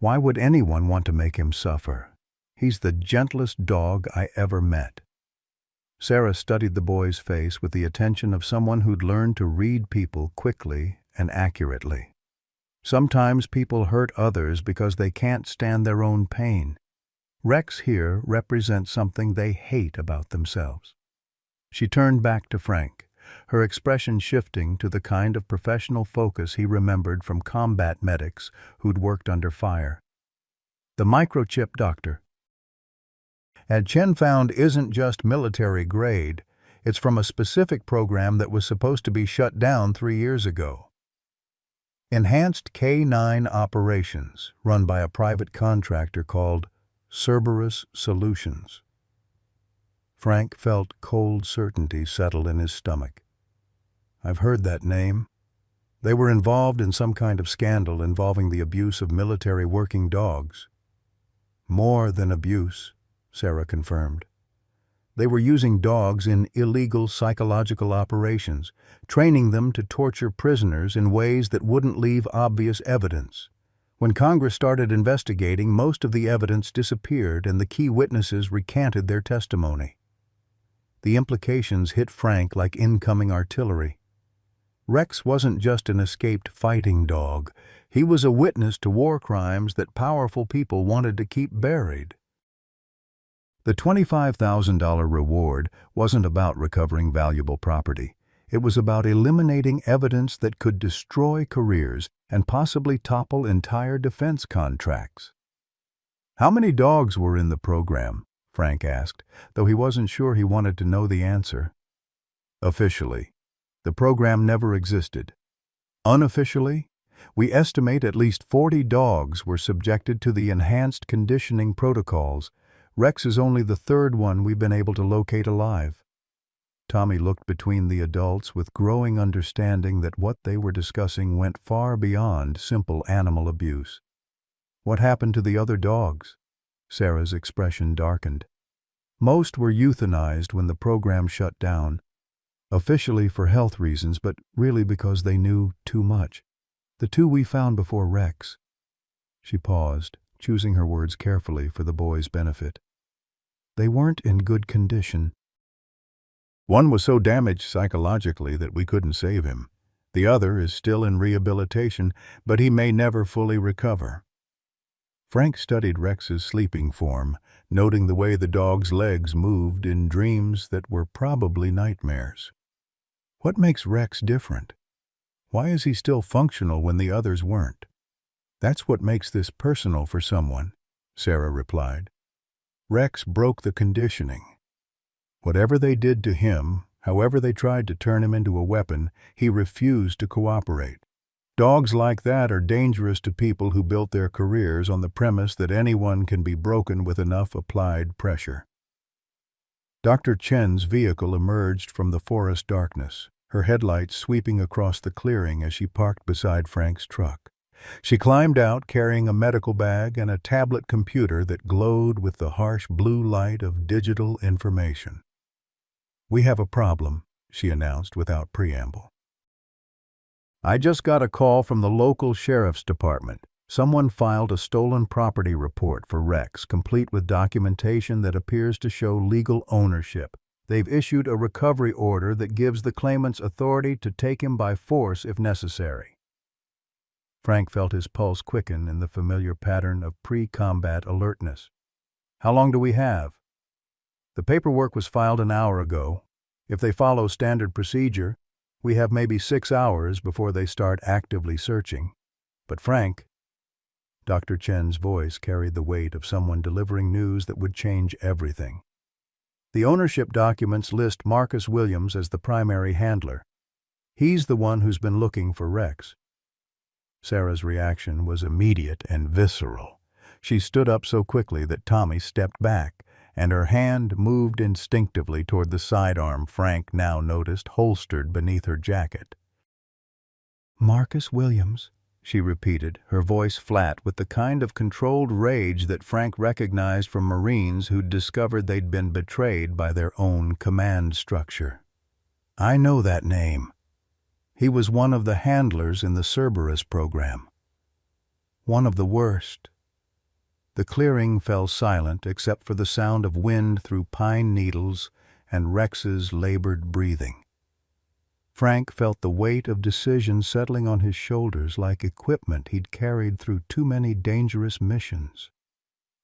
"Why would anyone want to make him suffer? He's the gentlest dog I ever met." Sarah studied the boy's face with the attention of someone who'd learned to read people quickly and accurately. Sometimes people hurt others because they can't stand their own pain. Rex here represents something they hate about themselves. She turned back to Frank, her expression shifting to the kind of professional focus he remembered from combat medics who'd worked under fire. "The microchip, doctor. Chen found isn't just military grade. It's from a specific program that was supposed to be shut down 3 years ago. Enhanced K9 operations, run by a private contractor called Cerberus Solutions." Frank felt cold certainty settle in his stomach. "I've heard that name. They were involved in some kind of scandal involving the abuse of military working dogs." "More than abuse," Sarah confirmed. "They were using dogs in illegal psychological operations, training them to torture prisoners in ways that wouldn't leave obvious evidence. When Congress started investigating, most of the evidence disappeared and the key witnesses recanted their testimony." The implications hit Frank like incoming artillery. Rex wasn't just an escaped fighting dog. He was a witness to war crimes that powerful people wanted to keep buried. The $25,000 reward wasn't about recovering valuable property. It was about eliminating evidence that could destroy careers and possibly topple entire defense contracts. "How many dogs were in the program?" Frank asked, though he wasn't sure he wanted to know the answer. "Officially, the program never existed. Unofficially, we estimate at least 40 dogs were subjected to the enhanced conditioning protocols. Rex is only the third one we've been able to locate alive." Tommy looked between the adults with growing understanding that what they were discussing went far beyond simple animal abuse. "What happened to the other dogs?" Sarah's expression darkened. "Most were euthanized when the program shut down. Officially for health reasons, but really because they knew too much. The 2 we found before Rex." She paused, choosing her words carefully for the boy's benefit. "They weren't in good condition. One was so damaged psychologically that we couldn't save him. The other is still in rehabilitation, but he may never fully recover." Frank studied Rex's sleeping form, noting the way the dog's legs moved in dreams that were probably nightmares. "What makes Rex different? Why is he still functional when the others weren't?" "That's what makes this personal for someone," Sarah replied. "Rex broke the conditioning. Whatever they did to him, however they tried to turn him into a weapon, he refused to cooperate. Dogs like that are dangerous to people who built their careers on the premise that anyone can be broken with enough applied pressure." Dr. Chen's vehicle emerged from the forest darkness, her headlights sweeping across the clearing as she parked beside Frank's truck. She climbed out carrying a medical bag and a tablet computer that glowed with the harsh blue light of digital information. "We have a problem," she announced without preamble. "I just got a call from the local sheriff's department. Someone filed a stolen property report for Rex, complete with documentation that appears to show legal ownership. They've issued a recovery order that gives the claimants authority to take him by force if necessary. Frank felt his pulse quicken in the familiar pattern of pre-combat alertness. How long do we have? The paperwork was filed an hour ago. If they follow standard procedure, we have maybe 6 hours before they start actively searching. But Frank, Dr. Chen's voice carried the weight of someone delivering news that would change everything. The ownership documents list Marcus Williams as the primary handler. He's the one who's been looking for Rex. Sarah's reaction was immediate and visceral. She stood up so quickly that Tommy stepped back, and her hand moved instinctively toward the sidearm Frank now noticed holstered beneath her jacket. "Marcus Williams," she repeated, her voice flat with the kind of controlled rage that Frank recognized from Marines who'd discovered they'd been betrayed by their own command structure. "I know that name. He was one of the handlers in the Cerberus program. One of the worst." The clearing fell silent except for the sound of wind through pine needles and Rex's labored breathing. Frank felt the weight of decision settling on his shoulders like equipment he'd carried through too many dangerous missions.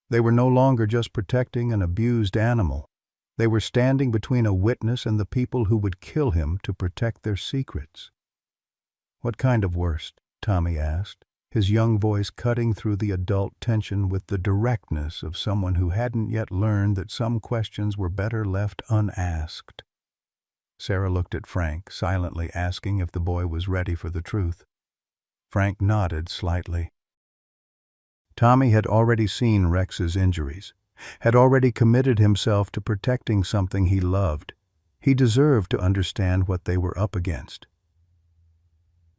They were no longer just protecting an abused animal. They were standing between a witness and the people who would kill him to protect their secrets. "What kind of worst?" Tommy asked, his young voice cutting through the adult tension with the directness of someone who hadn't yet learned that some questions were better left unasked. Sarah looked at Frank, silently asking if the boy was ready for the truth. Frank nodded slightly. Tommy had already seen Rex's injuries, had already committed himself to protecting something he loved. He deserved to understand what they were up against.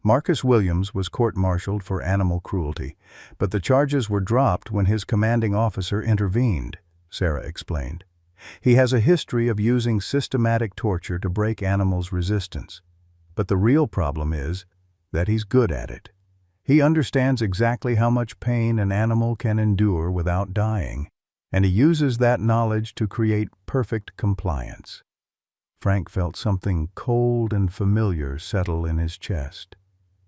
Marcus Williams was court-martialed for animal cruelty, but the charges were dropped when his commanding officer intervened, Sarah explained. He has a history of using systematic torture to break animals' resistance. But the real problem is that he's good at it. He understands exactly how much pain an animal can endure without dying, and he uses that knowledge to create perfect compliance. Frank felt something cold and familiar settle in his chest.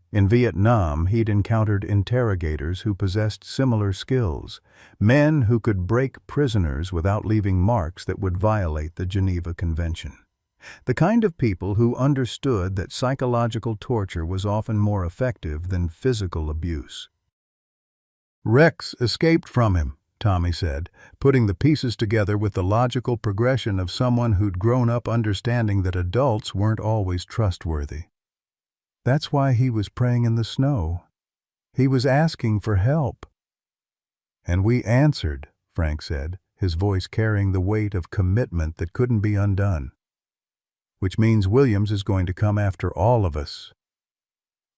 In Vietnam, he'd encountered interrogators who possessed similar skills, men who could break prisoners without leaving marks that would violate the Geneva Convention. The kind of people who understood that psychological torture was often more effective than physical abuse. "Rex escaped from him," Tommy said, putting the pieces together with the logical progression of someone who'd grown up understanding that adults weren't always trustworthy. "That's why he was praying in the snow. He was asking for help." "And we answered," Frank said, his voice carrying the weight of commitment that couldn't be undone. "Which means Williams is going to come after all of us."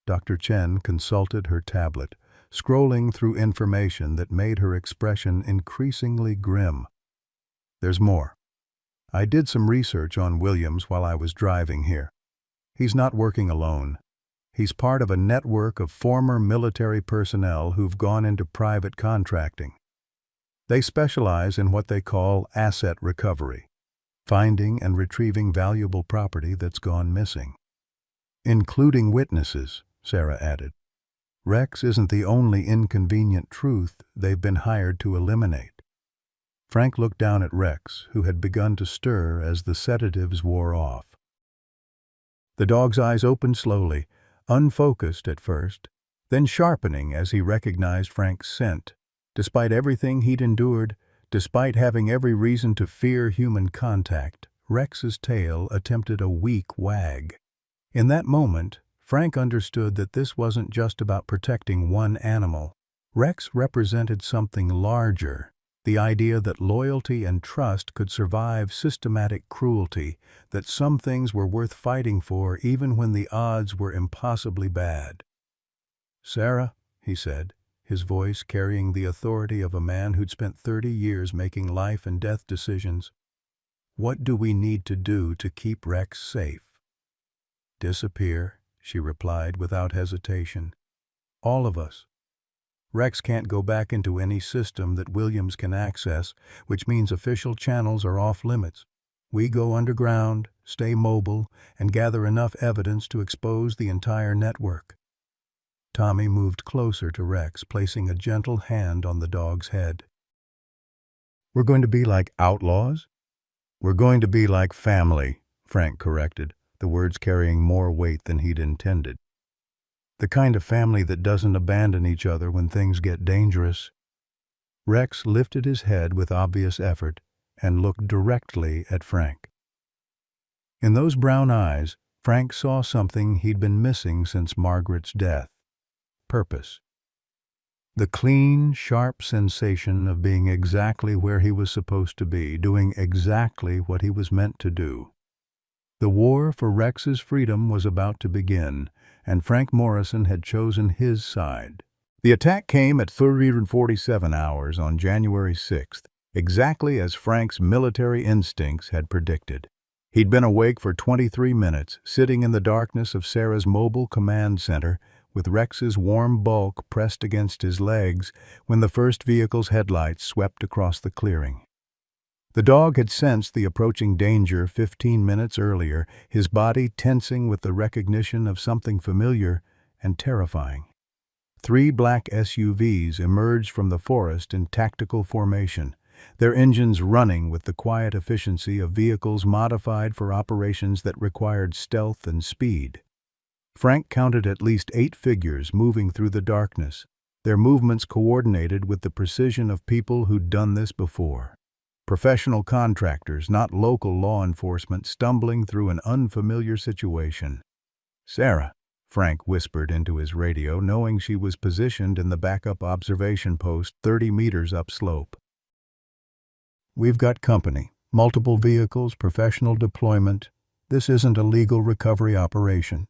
Dr. Chen consulted her tablet, scrolling through information that made her expression increasingly grim. "There's more. I did some research on Williams while I was driving here. He's not working alone. He's part of a network of former military personnel who've gone into private contracting. They specialize in what they call asset recovery, finding and retrieving valuable property that's gone missing. Including witnesses," Sarah added. "Rex isn't the only inconvenient truth they've been hired to eliminate." Frank looked down at Rex, who had begun to stir as the sedatives wore off. The dog's eyes opened slowly, unfocused at first, then sharpening as he recognized Frank's scent. Despite everything he'd endured, despite having every reason to fear human contact, Rex's tail attempted a weak wag. In that moment, Frank understood that this wasn't just about protecting one animal. Rex represented something larger, the idea that loyalty and trust could survive systematic cruelty, that some things were worth fighting for even when the odds were impossibly bad. "Sarah," he said, his voice carrying the authority of a man who'd spent 30 years making life and death decisions, "what do we need to do to keep Rex safe?" "Disappear," she replied without hesitation. "All of us. Rex can't go back into any system that Williams can access, which means official channels are off limits. We go underground, stay mobile, and gather enough evidence to expose the entire network. Tommy moved closer to Rex, placing a gentle hand on the dog's head. We're going to be like outlaws? We're going to be like family, Frank corrected, the words carrying more weight than he'd intended. The kind of family that doesn't abandon each other when things get dangerous. Rex lifted his head with obvious effort and looked directly at Frank. In those brown eyes, Frank saw something he'd been missing since Margaret's death. Purpose. The clean, sharp sensation of being exactly where he was supposed to be, doing exactly what he was meant to do. The war for Rex's freedom was about to begin, and Frank Morrison had chosen his side. The attack came at 3:47 hours on January 6th, exactly as Frank's military instincts had predicted. He'd been awake for 23 minutes, sitting in the darkness of Sarah's mobile command center, with Rex's warm bulk pressed against his legs, when the first vehicle's headlights swept across the clearing. The dog had sensed the approaching danger 15 minutes earlier, his body tensing with the recognition of something familiar and terrifying. 3 black SUVs emerged from the forest in tactical formation, their engines running with the quiet efficiency of vehicles modified for operations that required stealth and speed. Frank counted at least 8 figures moving through the darkness, their movements coordinated with the precision of people who'd done this before. Professional contractors, not local law enforcement, stumbling through an unfamiliar situation. "Sarah," Frank whispered into his radio, knowing she was positioned in the backup observation post 30 meters upslope. "We've got company, multiple vehicles, professional deployment. This isn't a legal recovery operation."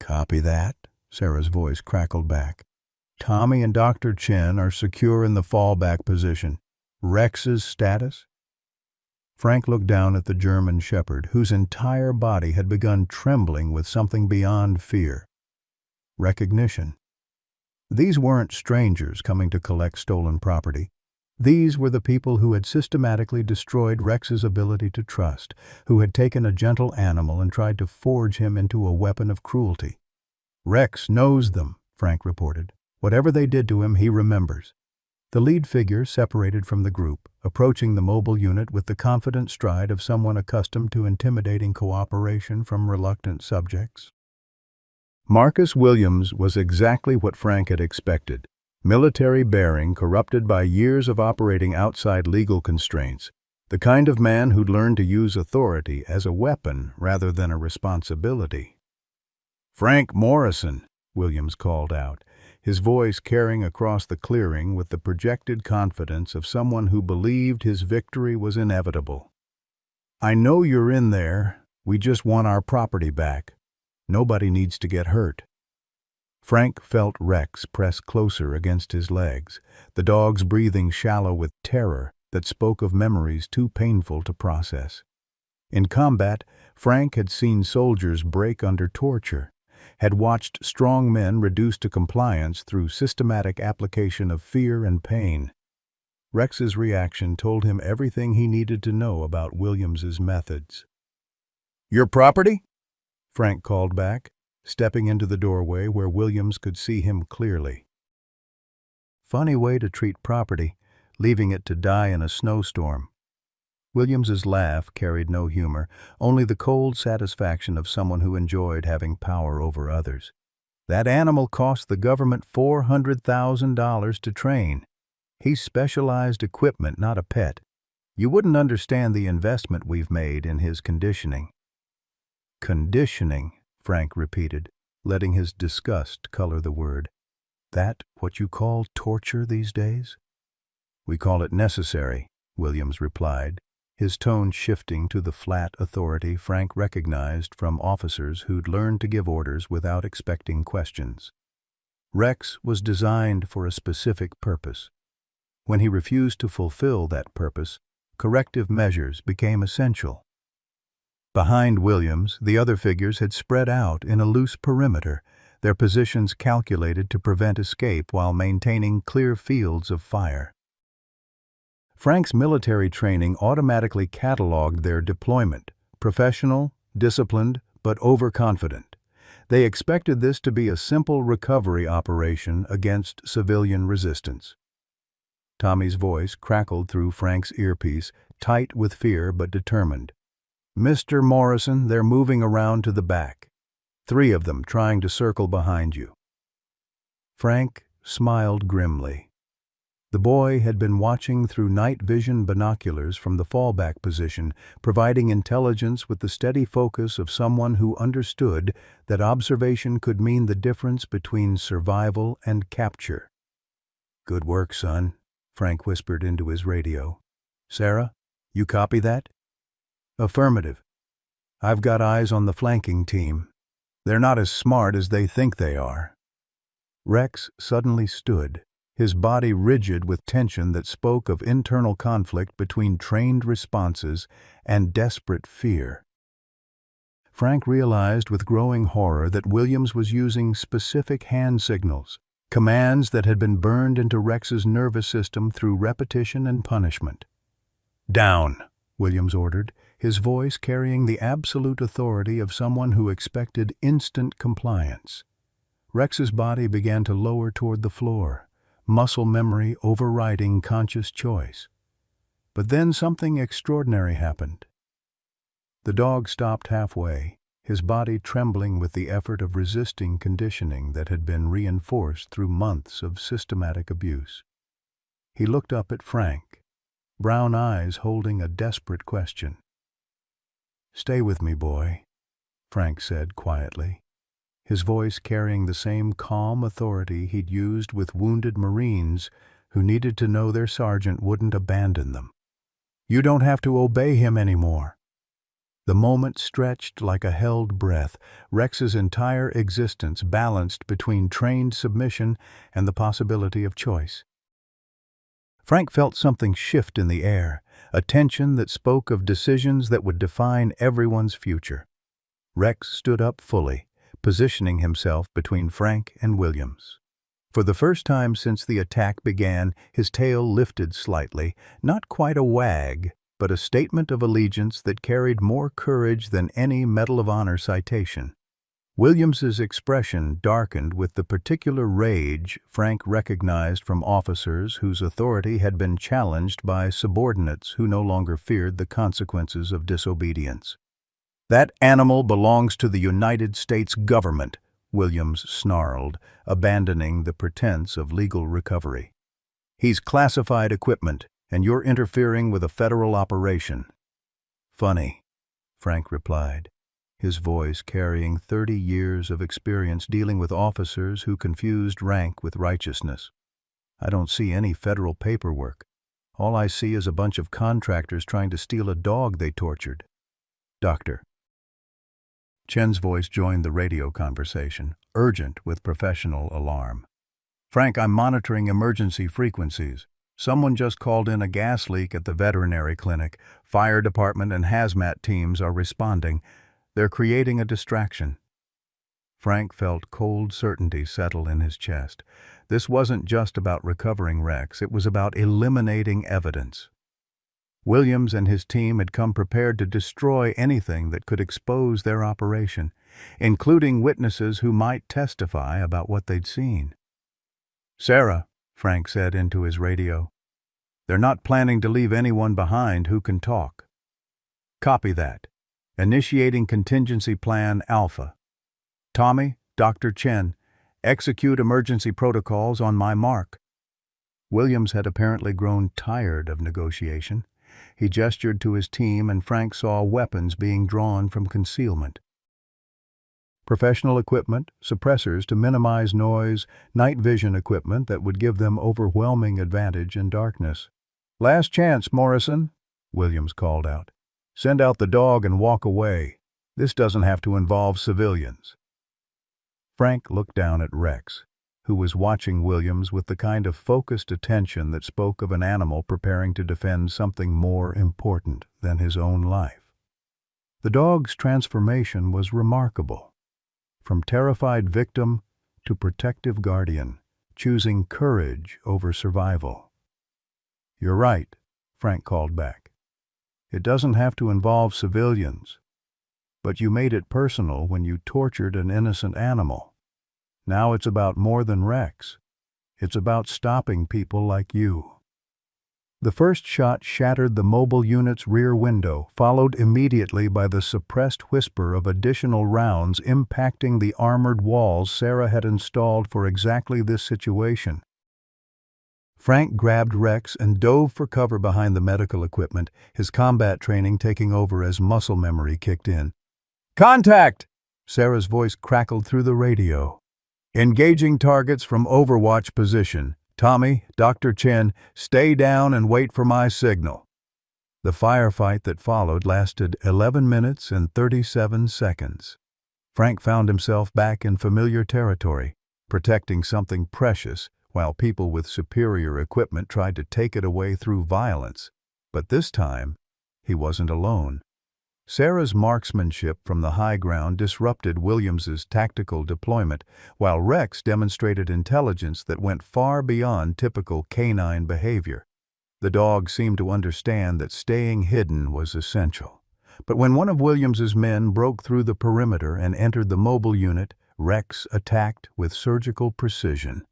"Copy that," Sarah's voice crackled back. "Tommy and Dr. Chen are secure in the fallback position. Rex's status?" Frank looked down at the German shepherd, whose entire body had begun trembling with something beyond fear. Recognition. These weren't strangers coming to collect stolen property. These were the people who had systematically destroyed Rex's ability to trust, who had taken a gentle animal and tried to forge him into a weapon of cruelty. "Rex knows them," Frank reported. "Whatever they did to him, he remembers." The lead figure separated from the group, approaching the mobile unit with the confident stride of someone accustomed to intimidating cooperation from reluctant subjects. Marcus Williams was exactly what Frank had expected. Military bearing corrupted by years of operating outside legal constraints, the kind of man who'd learned to use authority as a weapon rather than a responsibility. "Frank Morrison," Williams called out, his voice carrying across the clearing with the projected confidence of someone who believed his victory was inevitable. "I know you're in there. We just want our property back. Nobody needs to get hurt." Frank felt Rex press closer against his legs, the dog's breathing shallow with terror that spoke of memories too painful to process. In combat, Frank had seen soldiers break under torture, had watched strong men reduced to compliance through systematic application of fear and pain. Rex's reaction told him everything he needed to know about Williams's methods. "Your property?" Frank called back, stepping into the doorway where Williams could see him clearly. Funny way to treat property, leaving it to die in a snowstorm. Williams's laugh carried no humor, only the cold satisfaction of someone who enjoyed having power over others. "That animal cost the government $400,000 to train. He's specialized equipment, not a pet. You wouldn't understand the investment we've made in his conditioning." "Conditioning," Frank repeated, letting his disgust color the word. "That what you call torture these days?" "We call it necessary," Williams replied, his tone shifting to the flat authority Frank recognized from officers who'd learned to give orders without expecting questions. Rex was designed for a specific purpose. When he refused to fulfill that purpose, corrective measures became essential. Behind Williams, the other figures had spread out in a loose perimeter, their positions calculated to prevent escape while maintaining clear fields of fire. Frank's military training automatically cataloged their deployment: professional, disciplined, but overconfident. They expected this to be a simple recovery operation against civilian resistance. Tommy's voice crackled through Frank's earpiece, tight with fear but determined. "Mr. Morrison, they're moving around to the back. 3 of them trying to circle behind you." Frank smiled grimly. The boy had been watching through night vision binoculars from the fallback position, providing intelligence with the steady focus of someone who understood that observation could mean the difference between survival and capture. "Good work, son," Frank whispered into his radio. "Sarah, you copy that?" "Affirmative. I've got eyes on the flanking team. They're not as smart as they think they are." Rex suddenly stood, his body rigid with tension that spoke of internal conflict between trained responses and desperate fear. Frank realized with growing horror that Williams was using specific hand signals, commands that had been burned into Rex's nervous system through repetition and punishment. "Down," Williams ordered, his voice carrying the absolute authority of someone who expected instant compliance. Rex's body began to lower toward the floor, muscle memory overriding conscious choice. But then something extraordinary happened. The dog stopped halfway, his body trembling with the effort of resisting conditioning that had been reinforced through months of systematic abuse. He looked up at Frank, brown eyes holding a desperate question. "Stay with me, boy," Frank said quietly, his voice carrying the same calm authority he'd used with wounded Marines who needed to know their sergeant wouldn't abandon them. "You don't have to obey him anymore." The moment stretched like a held breath, Rex's entire existence balanced between trained submission and the possibility of choice. Frank felt something shift in the air, a tension that spoke of decisions that would define everyone's future. Rex stood up fully, positioning himself between Frank and Williams. For the first time since the attack began, his tail lifted slightly, not quite a wag, but a statement of allegiance that carried more courage than any Medal of Honor citation. Williams's expression darkened with the particular rage Frank recognized from officers whose authority had been challenged by subordinates who no longer feared the consequences of disobedience. "That animal belongs to the United States government," Williams snarled, abandoning the pretense of legal recovery. "He's classified equipment, and you're interfering with a federal operation." "Funny," Frank replied, his voice carrying 30 years of experience dealing with officers who confused rank with righteousness. "I don't see any federal paperwork. All I see is a bunch of contractors trying to steal a dog they tortured." "Doctor." Chen's voice joined the radio conversation, urgent with professional alarm. "Frank, I'm monitoring emergency frequencies. Someone just called in a gas leak at the veterinary clinic. Fire department and hazmat teams are responding. They're creating a distraction." Frank felt cold certainty settle in his chest. This wasn't just about recovering Rex, it was about eliminating evidence. Williams and his team had come prepared to destroy anything that could expose their operation, including witnesses who might testify about what they'd seen. "Sarah," Frank said into his radio, "they're not planning to leave anyone behind who can talk." "Copy that. Initiating contingency plan Alpha. Tommy, Dr. Chen, execute emergency protocols on my mark." Williams had apparently grown tired of negotiation. He gestured to his team, and Frank saw weapons being drawn from concealment. Professional equipment, suppressors to minimize noise, night vision equipment that would give them overwhelming advantage in darkness. "Last chance, Morrison," Williams called out. "Send out the dog and walk away. This doesn't have to involve civilians." Frank looked down at Rex, who was watching Williams with the kind of focused attention that spoke of an animal preparing to defend something more important than his own life. The dog's transformation was remarkable. From terrified victim to protective guardian, choosing courage over survival. "You're right," Frank called back. "It doesn't have to involve civilians. But you made it personal when you tortured an innocent animal. Now it's about more than Rex. It's about stopping people like you." The first shot shattered the mobile unit's rear window, followed immediately by the suppressed whisper of additional rounds impacting the armored walls Sarah had installed for exactly this situation. Frank grabbed Rex and dove for cover behind the medical equipment, his combat training taking over as muscle memory kicked in. "Contact!" Sarah's voice crackled through the radio. "Engaging targets from overwatch position. Tommy, Dr. Chen, stay down and wait for my signal." The firefight that followed lasted 11 minutes and 37 seconds. Frank found himself back in familiar territory, protecting something precious, while people with superior equipment tried to take it away through violence. But this time, he wasn't alone. Sarah's marksmanship from the high ground disrupted Williams's tactical deployment, while Rex demonstrated intelligence that went far beyond typical canine behavior. The dog seemed to understand that staying hidden was essential. But when one of Williams's men broke through the perimeter and entered the mobile unit, Rex attacked with surgical precision.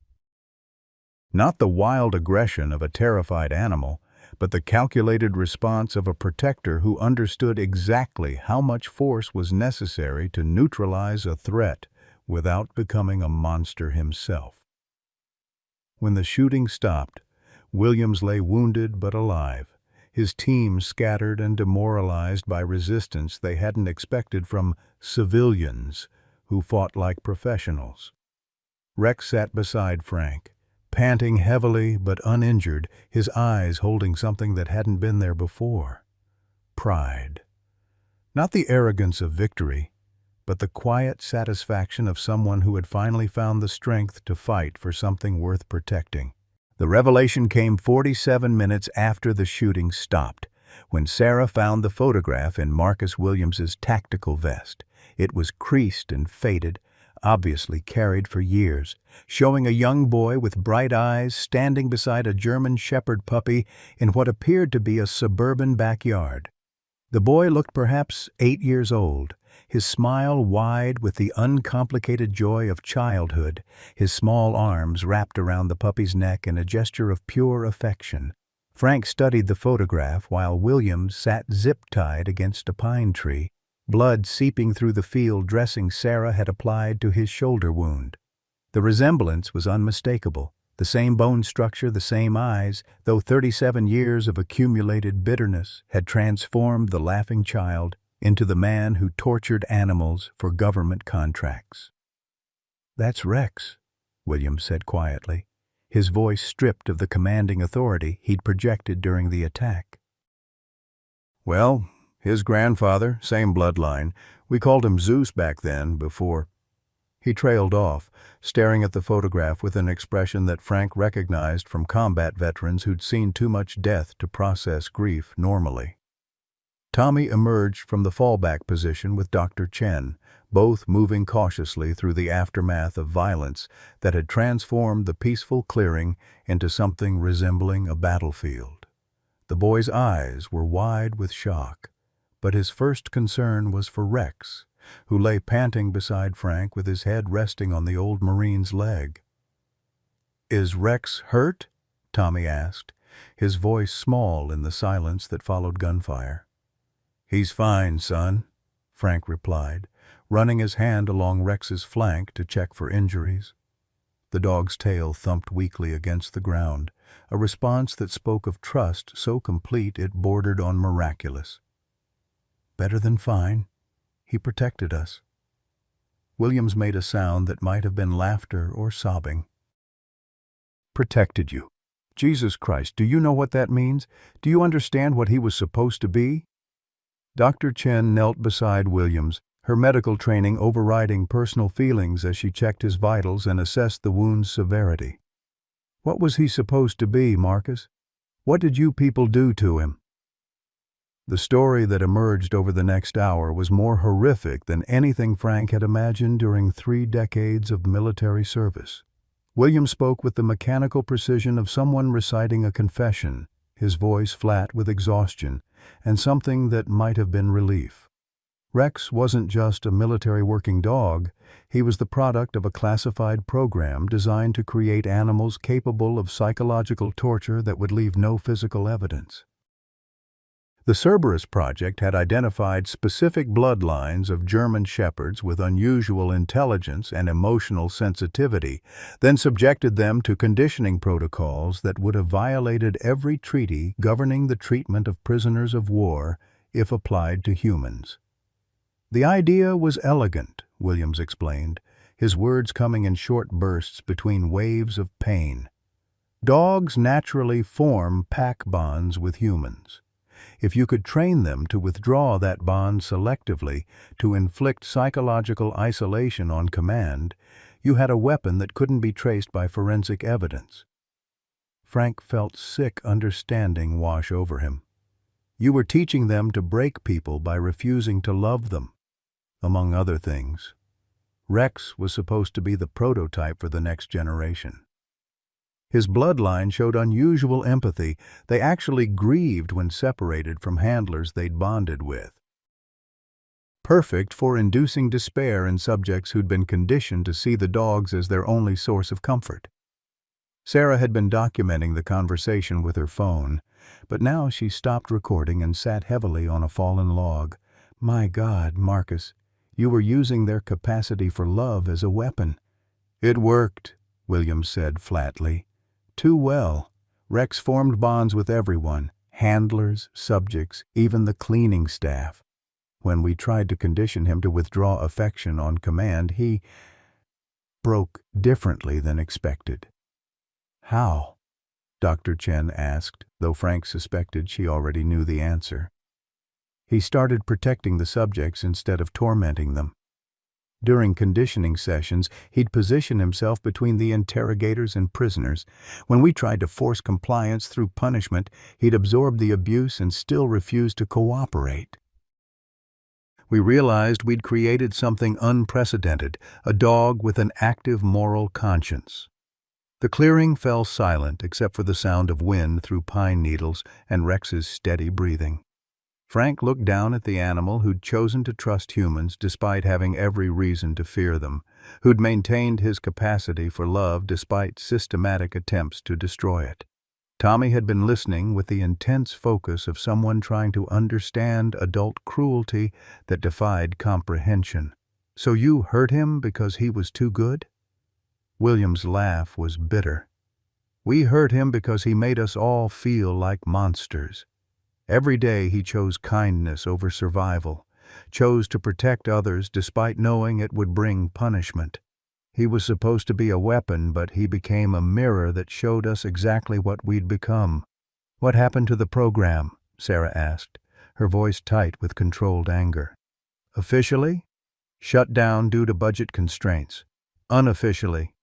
Not the wild aggression of a terrified animal, but the calculated response of a protector who understood exactly how much force was necessary to neutralize a threat without becoming a monster himself. When the shooting stopped, Williams lay wounded but alive, his team scattered and demoralized by resistance they hadn't expected from civilians who fought like professionals. Rex sat beside Frank, panting heavily but uninjured, his eyes holding something that hadn't been there before. Pride. Not the arrogance of victory, but the quiet satisfaction of someone who had finally found the strength to fight for something worth protecting. The revelation came 47 minutes after the shooting stopped, when Sarah found the photograph in Marcus Williams's tactical vest. It was creased and faded, obviously carried for years, showing a young boy with bright eyes standing beside a German Shepherd puppy in what appeared to be a suburban backyard. The boy looked perhaps 8 years old, his smile wide with the uncomplicated joy of childhood, his small arms wrapped around the puppy's neck in a gesture of pure affection. Frank studied the photograph while Williams sat zip-tied against a pine tree, blood seeping through the field dressing Sarah had applied to his shoulder wound. The resemblance was unmistakable. The same bone structure, the same eyes, though 37 years of accumulated bitterness had transformed the laughing child into the man who tortured animals for government contracts. "That's Rex," Williams said quietly, his voice stripped of the commanding authority he'd projected during the attack. "Well, his grandfather, same bloodline. We called him Zeus back then, before—" He trailed off, staring at the photograph with an expression that Frank recognized from combat veterans who'd seen too much death to process grief normally. Tommy emerged from the fallback position with Dr. Chen, both moving cautiously through the aftermath of violence that had transformed the peaceful clearing into something resembling a battlefield. The boy's eyes were wide with shock, but his first concern was for Rex, who lay panting beside Frank with his head resting on the old Marine's leg. "Is Rex hurt?" Tommy asked, his voice small in the silence that followed gunfire. "He's fine, son," Frank replied, running his hand along Rex's flank to check for injuries. The dog's tail thumped weakly against the ground, a response that spoke of trust so complete it bordered on miraculous. "Better than fine. He protected us." Williams made a sound that might have been laughter or sobbing. "Protected you. Jesus Christ, do you know what that means? Do you understand what he was supposed to be?" Dr. Chen knelt beside Williams, her medical training overriding personal feelings as she checked his vitals and assessed the wound's severity. "What was he supposed to be, Marcus? What did you people do to him?" The story that emerged over the next hour was more horrific than anything Frank had imagined during 3 decades of military service. William spoke with the mechanical precision of someone reciting a confession, his voice flat with exhaustion, and something that might have been relief. Rex wasn't just a military working dog, he was the product of a classified program designed to create animals capable of psychological torture that would leave no physical evidence. The Cerberus Project had identified specific bloodlines of German Shepherds with unusual intelligence and emotional sensitivity, then subjected them to conditioning protocols that would have violated every treaty governing the treatment of prisoners of war if applied to humans. The idea was elegant, Williams explained, his words coming in short bursts between waves of pain. Dogs naturally form pack bonds with humans. If you could train them to withdraw that bond selectively to inflict psychological isolation on command, you had a weapon that couldn't be traced by forensic evidence. Frank felt sick understanding wash over him. You were teaching them to break people by refusing to love them, among other things. Rex was supposed to be the prototype for the next generation. His bloodline showed unusual empathy. They actually grieved when separated from handlers they'd bonded with. Perfect for inducing despair in subjects who'd been conditioned to see the dogs as their only source of comfort. Sarah had been documenting the conversation with her phone, but now she stopped recording and sat heavily on a fallen log. "My God, Marcus, you were using their capacity for love as a weapon." "It worked," Williams said flatly. "Too well. Rex formed bonds with everyone, handlers, subjects, even the cleaning staff. When we tried to condition him to withdraw affection on command, he broke differently than expected." "How?" Dr. Chen asked, though Frank suspected she already knew the answer. "He started protecting the subjects instead of tormenting them. During conditioning sessions, he'd position himself between the interrogators and prisoners. When we tried to force compliance through punishment, he'd absorb the abuse and still refuse to cooperate. We realized we'd created something unprecedented, a dog with an active moral conscience." The clearing fell silent except for the sound of wind through pine needles and Rex's steady breathing. Frank looked down at the animal who'd chosen to trust humans despite having every reason to fear them, who'd maintained his capacity for love despite systematic attempts to destroy it. Tommy had been listening with the intense focus of someone trying to understand adult cruelty that defied comprehension. "So you hurt him because he was too good?" William's laugh was bitter. "We hurt him because he made us all feel like monsters. Every day he chose kindness over survival, chose to protect others despite knowing it would bring punishment. He was supposed to be a weapon, but he became a mirror that showed us exactly what we'd become." "What happened to the program?" Sarah asked, her voice tight with controlled anger. "Officially, shut down due to budget constraints. Unofficially,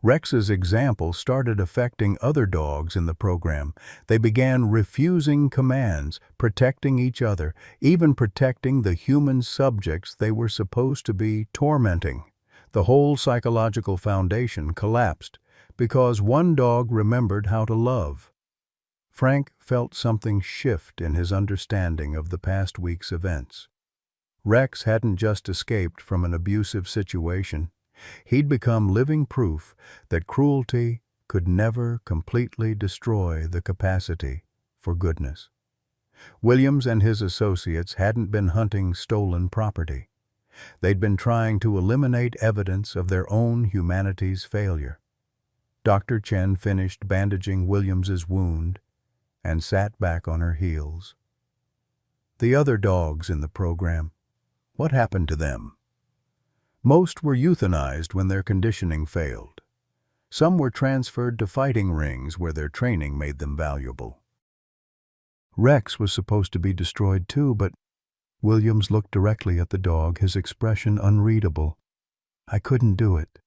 Rex's example started affecting other dogs in the program. They began refusing commands, protecting each other, even protecting the human subjects they were supposed to be tormenting. The whole psychological foundation collapsed because one dog remembered how to love. Frank felt something shift in his understanding of the past week's events. Rex hadn't just escaped from an abusive situation. He'd become living proof that cruelty could never completely destroy the capacity for goodness. Williams and his associates hadn't been hunting stolen property. They'd been trying to eliminate evidence of their own humanity's failure. Dr. Chen finished bandaging Williams's wound and sat back on her heels. "The other dogs in the program, what happened to them?" "Most were euthanized when their conditioning failed. Some were transferred to fighting rings where their training made them valuable." "Rex was supposed to be destroyed too, but..." Williams looked directly at the dog, his expression unreadable. "I couldn't do it.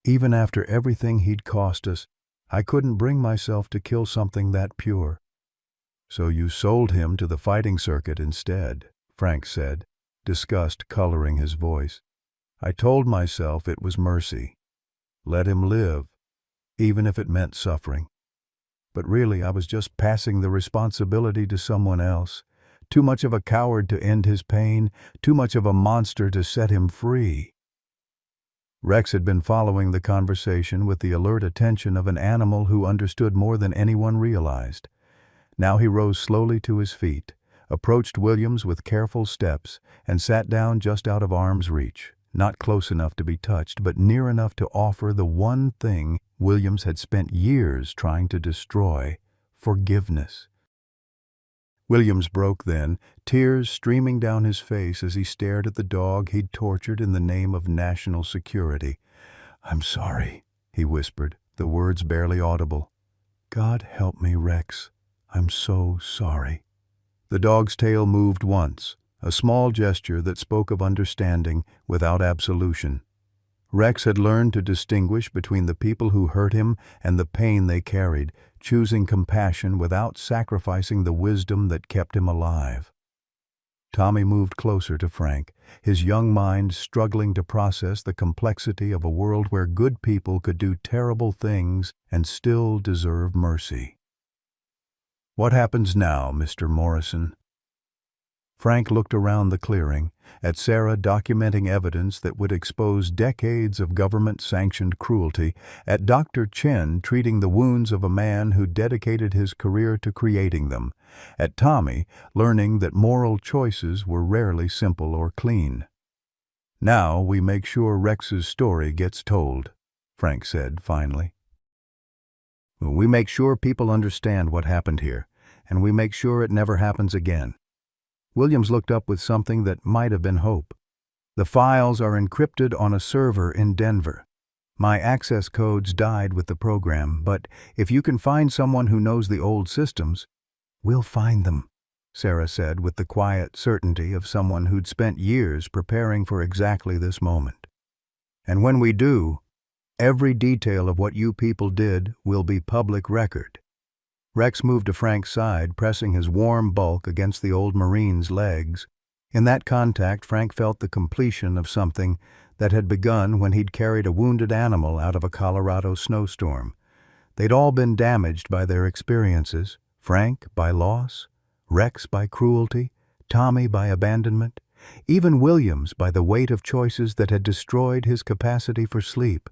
Even after everything he'd cost us, I couldn't bring myself to kill something that pure." "So you sold him to the fighting circuit instead," Frank said, disgust coloring his voice. "I told myself it was mercy. Let him live, even if it meant suffering. But really, I was just passing the responsibility to someone else. Too much of a coward to end his pain, too much of a monster to set him free." Rex had been following the conversation with the alert attention of an animal who understood more than anyone realized. Now he rose slowly to his feet, approached Williams with careful steps, and sat down just out of arm's reach, not close enough to be touched, but near enough to offer the one thing Williams had spent years trying to destroy: forgiveness. Williams broke then, tears streaming down his face as he stared at the dog he'd tortured in the name of national security. "I'm sorry," he whispered, the words barely audible. "God help me, Rex. I'm so sorry." The dog's tail moved once, a small gesture that spoke of understanding without absolution. Rex had learned to distinguish between the people who hurt him and the pain they carried, choosing compassion without sacrificing the wisdom that kept him alive. Tommy moved closer to Frank, his young mind struggling to process the complexity of a world where good people could do terrible things and still deserve mercy. "What happens now, Mr. Morrison?" Frank looked around the clearing, at Sarah documenting evidence that would expose decades of government-sanctioned cruelty, at Dr. Chen treating the wounds of a man who dedicated his career to creating them, at Tommy learning that moral choices were rarely simple or clean. "Now we make sure Rex's story gets told," Frank said finally. "We make sure people understand what happened here, and we make sure it never happens again." Williams looked up with something that might have been hope. "The files are encrypted on a server in Denver. My access codes died with the program, but if you can find someone who knows the old systems—" "We'll find them," Sarah said with the quiet certainty of someone who'd spent years preparing for exactly this moment. "And when we do, every detail of what you people did will be public record." Rex moved to Frank's side, pressing his warm bulk against the old Marine's legs. In that contact, Frank felt the completion of something that had begun when he'd carried a wounded animal out of a Colorado snowstorm. They'd all been damaged by their experiences: Frank by loss, Rex by cruelty, Tommy by abandonment, even Williams by the weight of choices that had destroyed his capacity for sleep.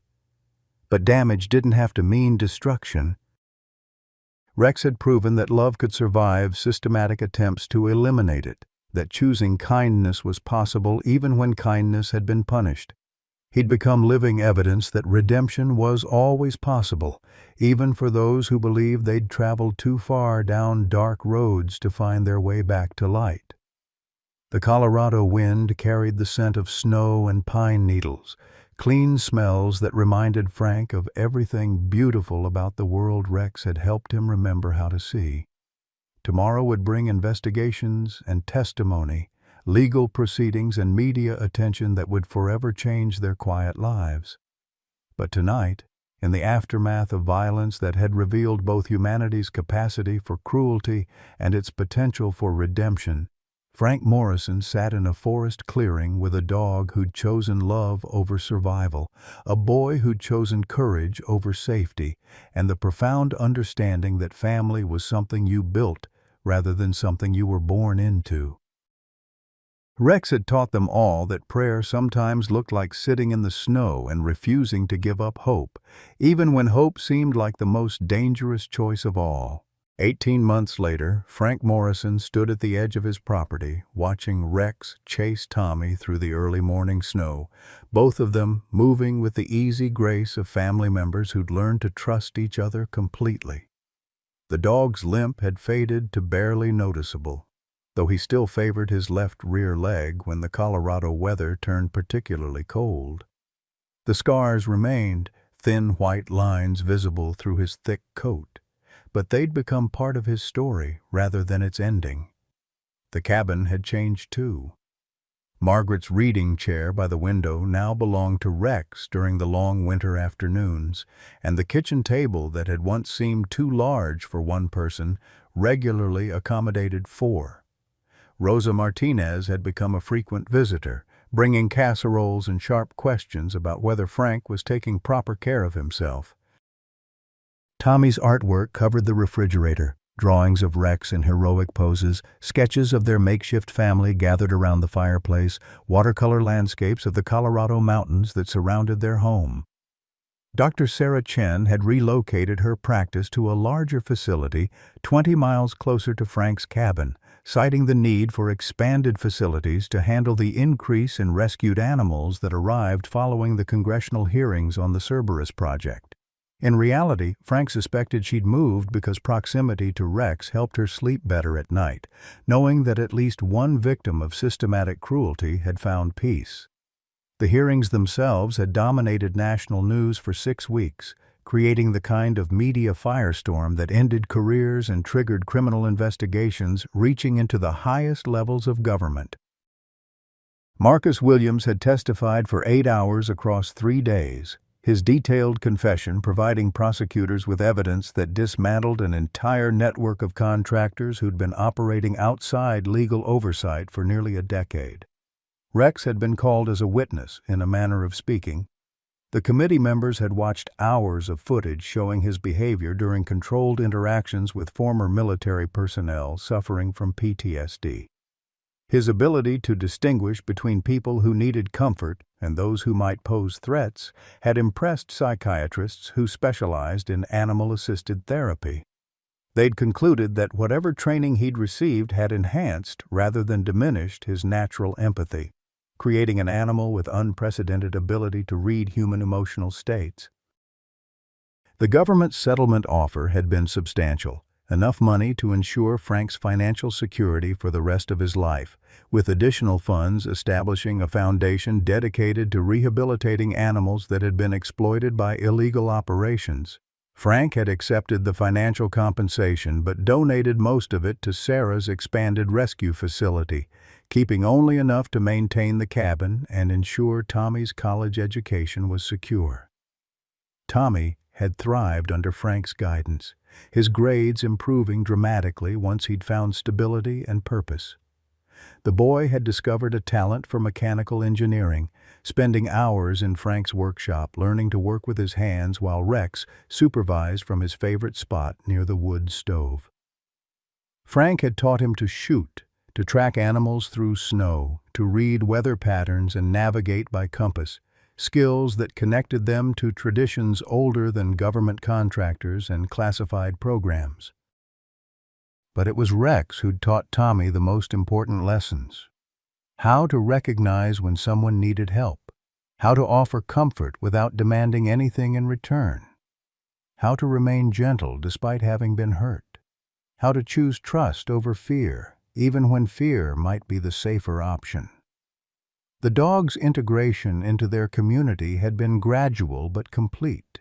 But damage didn't have to mean destruction. Rex had proven that love could survive systematic attempts to eliminate it, that choosing kindness was possible even when kindness had been punished. He'd become living evidence that redemption was always possible, even for those who believed they'd traveled too far down dark roads to find their way back to light. The Colorado wind carried the scent of snow and pine needles, clean smells that reminded Frank of everything beautiful about the world Rex had helped him remember how to see. Tomorrow would bring investigations and testimony, legal proceedings and media attention that would forever change their quiet lives. But tonight, in the aftermath of violence that had revealed both humanity's capacity for cruelty and its potential for redemption, Frank Morrison sat in a forest clearing with a dog who'd chosen love over survival, a boy who'd chosen courage over safety, and the profound understanding that family was something you built rather than something you were born into. Rex had taught them all that prayer sometimes looked like sitting in the snow and refusing to give up hope, even when hope seemed like the most dangerous choice of all. 18 months later, Frank Morrison stood at the edge of his property, watching Rex chase Tommy through the early morning snow, both of them moving with the easy grace of family members who'd learned to trust each other completely. The dog's limp had faded to barely noticeable, though he still favored his left rear leg when the Colorado weather turned particularly cold. The scars remained, thin white lines visible through his thick coat, but they'd become part of his story rather than its ending. The cabin had changed too. Margaret's reading chair by the window now belonged to Rex during the long winter afternoons, and the kitchen table that had once seemed too large for one person regularly accommodated 4. Rosa Martinez had become a frequent visitor, bringing casseroles and sharp questions about whether Frank was taking proper care of himself. Tommy's artwork covered the refrigerator, drawings of Rex in heroic poses, sketches of their makeshift family gathered around the fireplace, watercolor landscapes of the Colorado mountains that surrounded their home. Dr. Sarah Chen had relocated her practice to a larger facility 20 miles closer to Frank's cabin, citing the need for expanded facilities to handle the increase in rescued animals that arrived following the congressional hearings on the Cerberus project. In reality, Frank suspected she'd moved because proximity to Rex helped her sleep better at night, knowing that at least one victim of systematic cruelty had found peace. The hearings themselves had dominated national news for 6 weeks, creating the kind of media firestorm that ended careers and triggered criminal investigations reaching into the highest levels of government. Marcus Williams had testified for 8 hours across 3 days, his detailed confession providing prosecutors with evidence that dismantled an entire network of contractors who'd been operating outside legal oversight for nearly a decade. Rex had been called as a witness, in a manner of speaking. The committee members had watched hours of footage showing his behavior during controlled interactions with former military personnel suffering from PTSD. His ability to distinguish between people who needed comfort and those who might pose threats had impressed psychiatrists who specialized in animal-assisted therapy. They'd concluded that whatever training he'd received had enhanced rather than diminished his natural empathy, creating an animal with unprecedented ability to read human emotional states. The government's settlement offer had been substantial, enough money to ensure Frank's financial security for the rest of his life, with additional funds establishing a foundation dedicated to rehabilitating animals that had been exploited by illegal operations. Frank had accepted the financial compensation but donated most of it to Sarah's expanded rescue facility, keeping only enough to maintain the cabin and ensure Tommy's college education was secure. Tommy had thrived under Frank's guidance, his grades improving dramatically once he'd found stability and purpose. The boy had discovered a talent for mechanical engineering, spending hours in Frank's workshop learning to work with his hands while Rex supervised from his favorite spot near the wood stove. Frank had taught him to shoot, to track animals through snow, to read weather patterns and navigate by compass, skills that connected them to traditions older than government contractors and classified programs. But it was Rex who'd taught Tommy the most important lessons. How to recognize when someone needed help. How to offer comfort without demanding anything in return. How to remain gentle despite having been hurt. How to choose trust over fear, even when fear might be the safer option. The dog's integration into their community had been gradual but complete.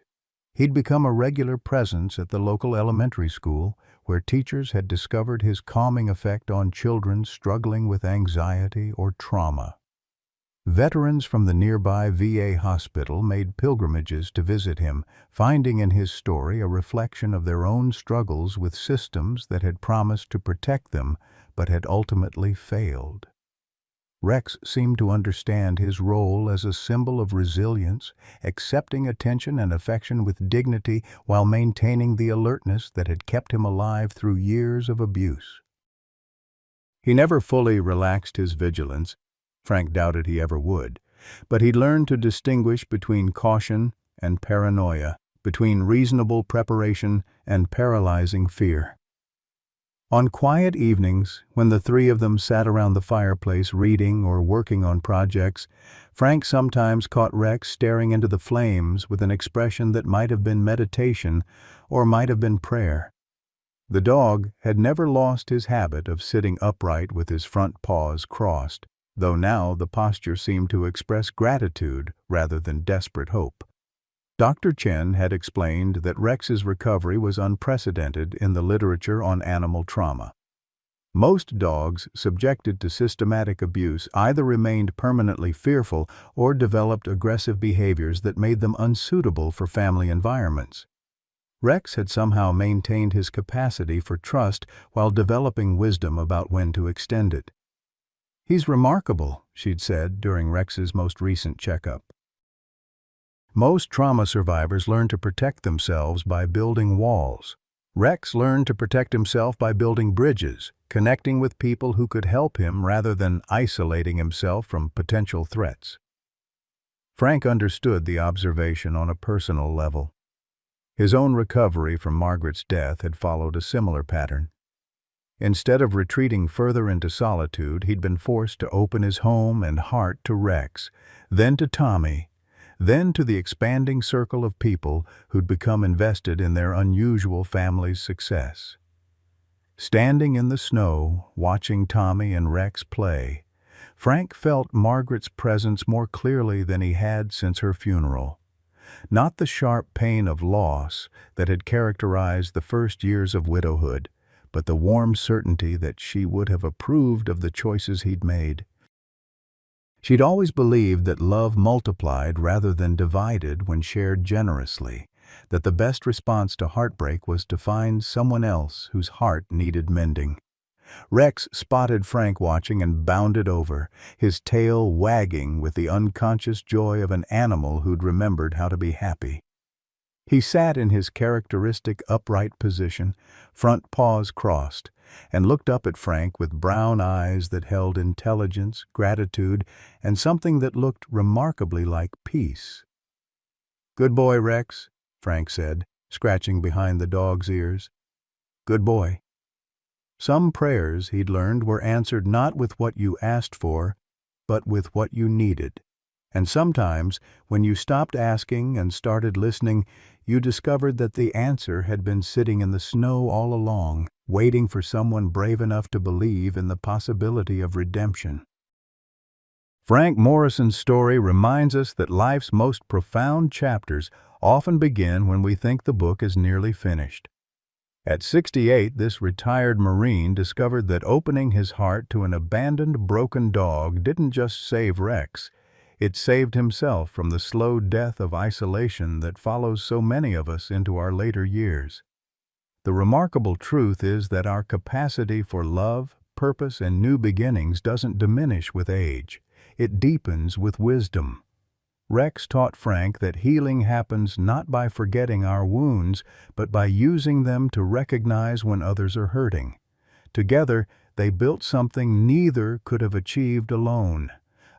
He'd become a regular presence at the local elementary school, where teachers had discovered his calming effect on children struggling with anxiety or trauma. Veterans from the nearby VA hospital made pilgrimages to visit him, finding in his story a reflection of their own struggles with systems that had promised to protect them but had ultimately failed. Rex seemed to understand his role as a symbol of resilience, accepting attention and affection with dignity while maintaining the alertness that had kept him alive through years of abuse. He never fully relaxed his vigilance. Frank doubted he ever would, but he learned to distinguish between caution and paranoia, between reasonable preparation and paralyzing fear. On quiet evenings, when the three of them sat around the fireplace reading or working on projects, Frank sometimes caught Rex staring into the flames with an expression that might have been meditation or might have been prayer. The dog had never lost his habit of sitting upright with his front paws crossed, though now the posture seemed to express gratitude rather than desperate hope. Dr. Chen had explained that Rex's recovery was unprecedented in the literature on animal trauma. Most dogs subjected to systematic abuse either remained permanently fearful or developed aggressive behaviors that made them unsuitable for family environments. Rex had somehow maintained his capacity for trust while developing wisdom about when to extend it. "He's remarkable," she'd said during Rex's most recent checkup. Most trauma survivors learn to protect themselves by building walls. Rex learned to protect himself by building bridges, connecting with people who could help him rather than isolating himself from potential threats. Frank understood the observation on a personal level. His own recovery from Margaret's death had followed a similar pattern. Instead of retreating further into solitude, he'd been forced to open his home and heart to Rex, then to Tommy, then to the expanding circle of people who'd become invested in their unusual family's success. Standing in the snow, watching Tommy and Rex play, Frank felt Margaret's presence more clearly than he had since her funeral. Not the sharp pain of loss that had characterized the first years of widowhood, but the warm certainty that she would have approved of the choices he'd made. She'd always believed that love multiplied rather than divided when shared generously, that the best response to heartbreak was to find someone else whose heart needed mending. Rex spotted Frank watching and bounded over, his tail wagging with the unconscious joy of an animal who'd remembered how to be happy. He sat in his characteristic upright position, front paws crossed, and looked up at Frank with brown eyes that held intelligence, gratitude, and something that looked remarkably like peace. "Good boy, Rex," Frank said, scratching behind the dog's ears. "Good boy." Some prayers, he'd learned, were answered not with what you asked for, but with what you needed. And sometimes, when you stopped asking and started listening, you discovered that the answer had been sitting in the snow all along, waiting for someone brave enough to believe in the possibility of redemption. Frank Morrison's story reminds us that life's most profound chapters often begin when we think the book is nearly finished. At 68, this retired Marine discovered that opening his heart to an abandoned, broken dog didn't just save Rex. It saved himself from the slow death of isolation that follows so many of us into our later years. The remarkable truth is that our capacity for love, purpose, and new beginnings doesn't diminish with age. It deepens with wisdom. Rex taught Frank that healing happens not by forgetting our wounds, but by using them to recognize when others are hurting. Together, they built something neither could have achieved alone.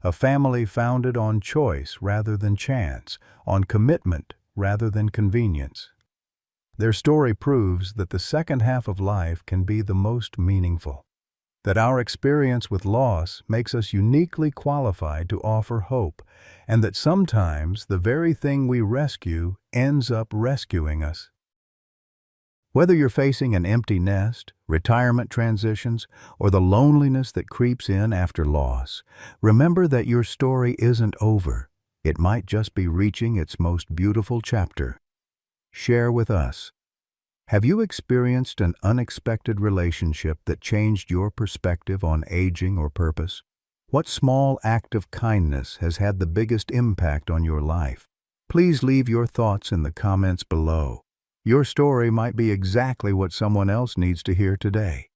A family founded on choice rather than chance, on commitment rather than convenience. Their story proves that the second half of life can be the most meaningful, that our experience with loss makes us uniquely qualified to offer hope, and that sometimes the very thing we rescue ends up rescuing us. Whether you're facing an empty nest, retirement transitions, or the loneliness that creeps in after loss, remember that your story isn't over. It might just be reaching its most beautiful chapter. Share with us. Have you experienced an unexpected relationship that changed your perspective on aging or purpose? What small act of kindness has had the biggest impact on your life? Please leave your thoughts in the comments below. Your story might be exactly what someone else needs to hear today.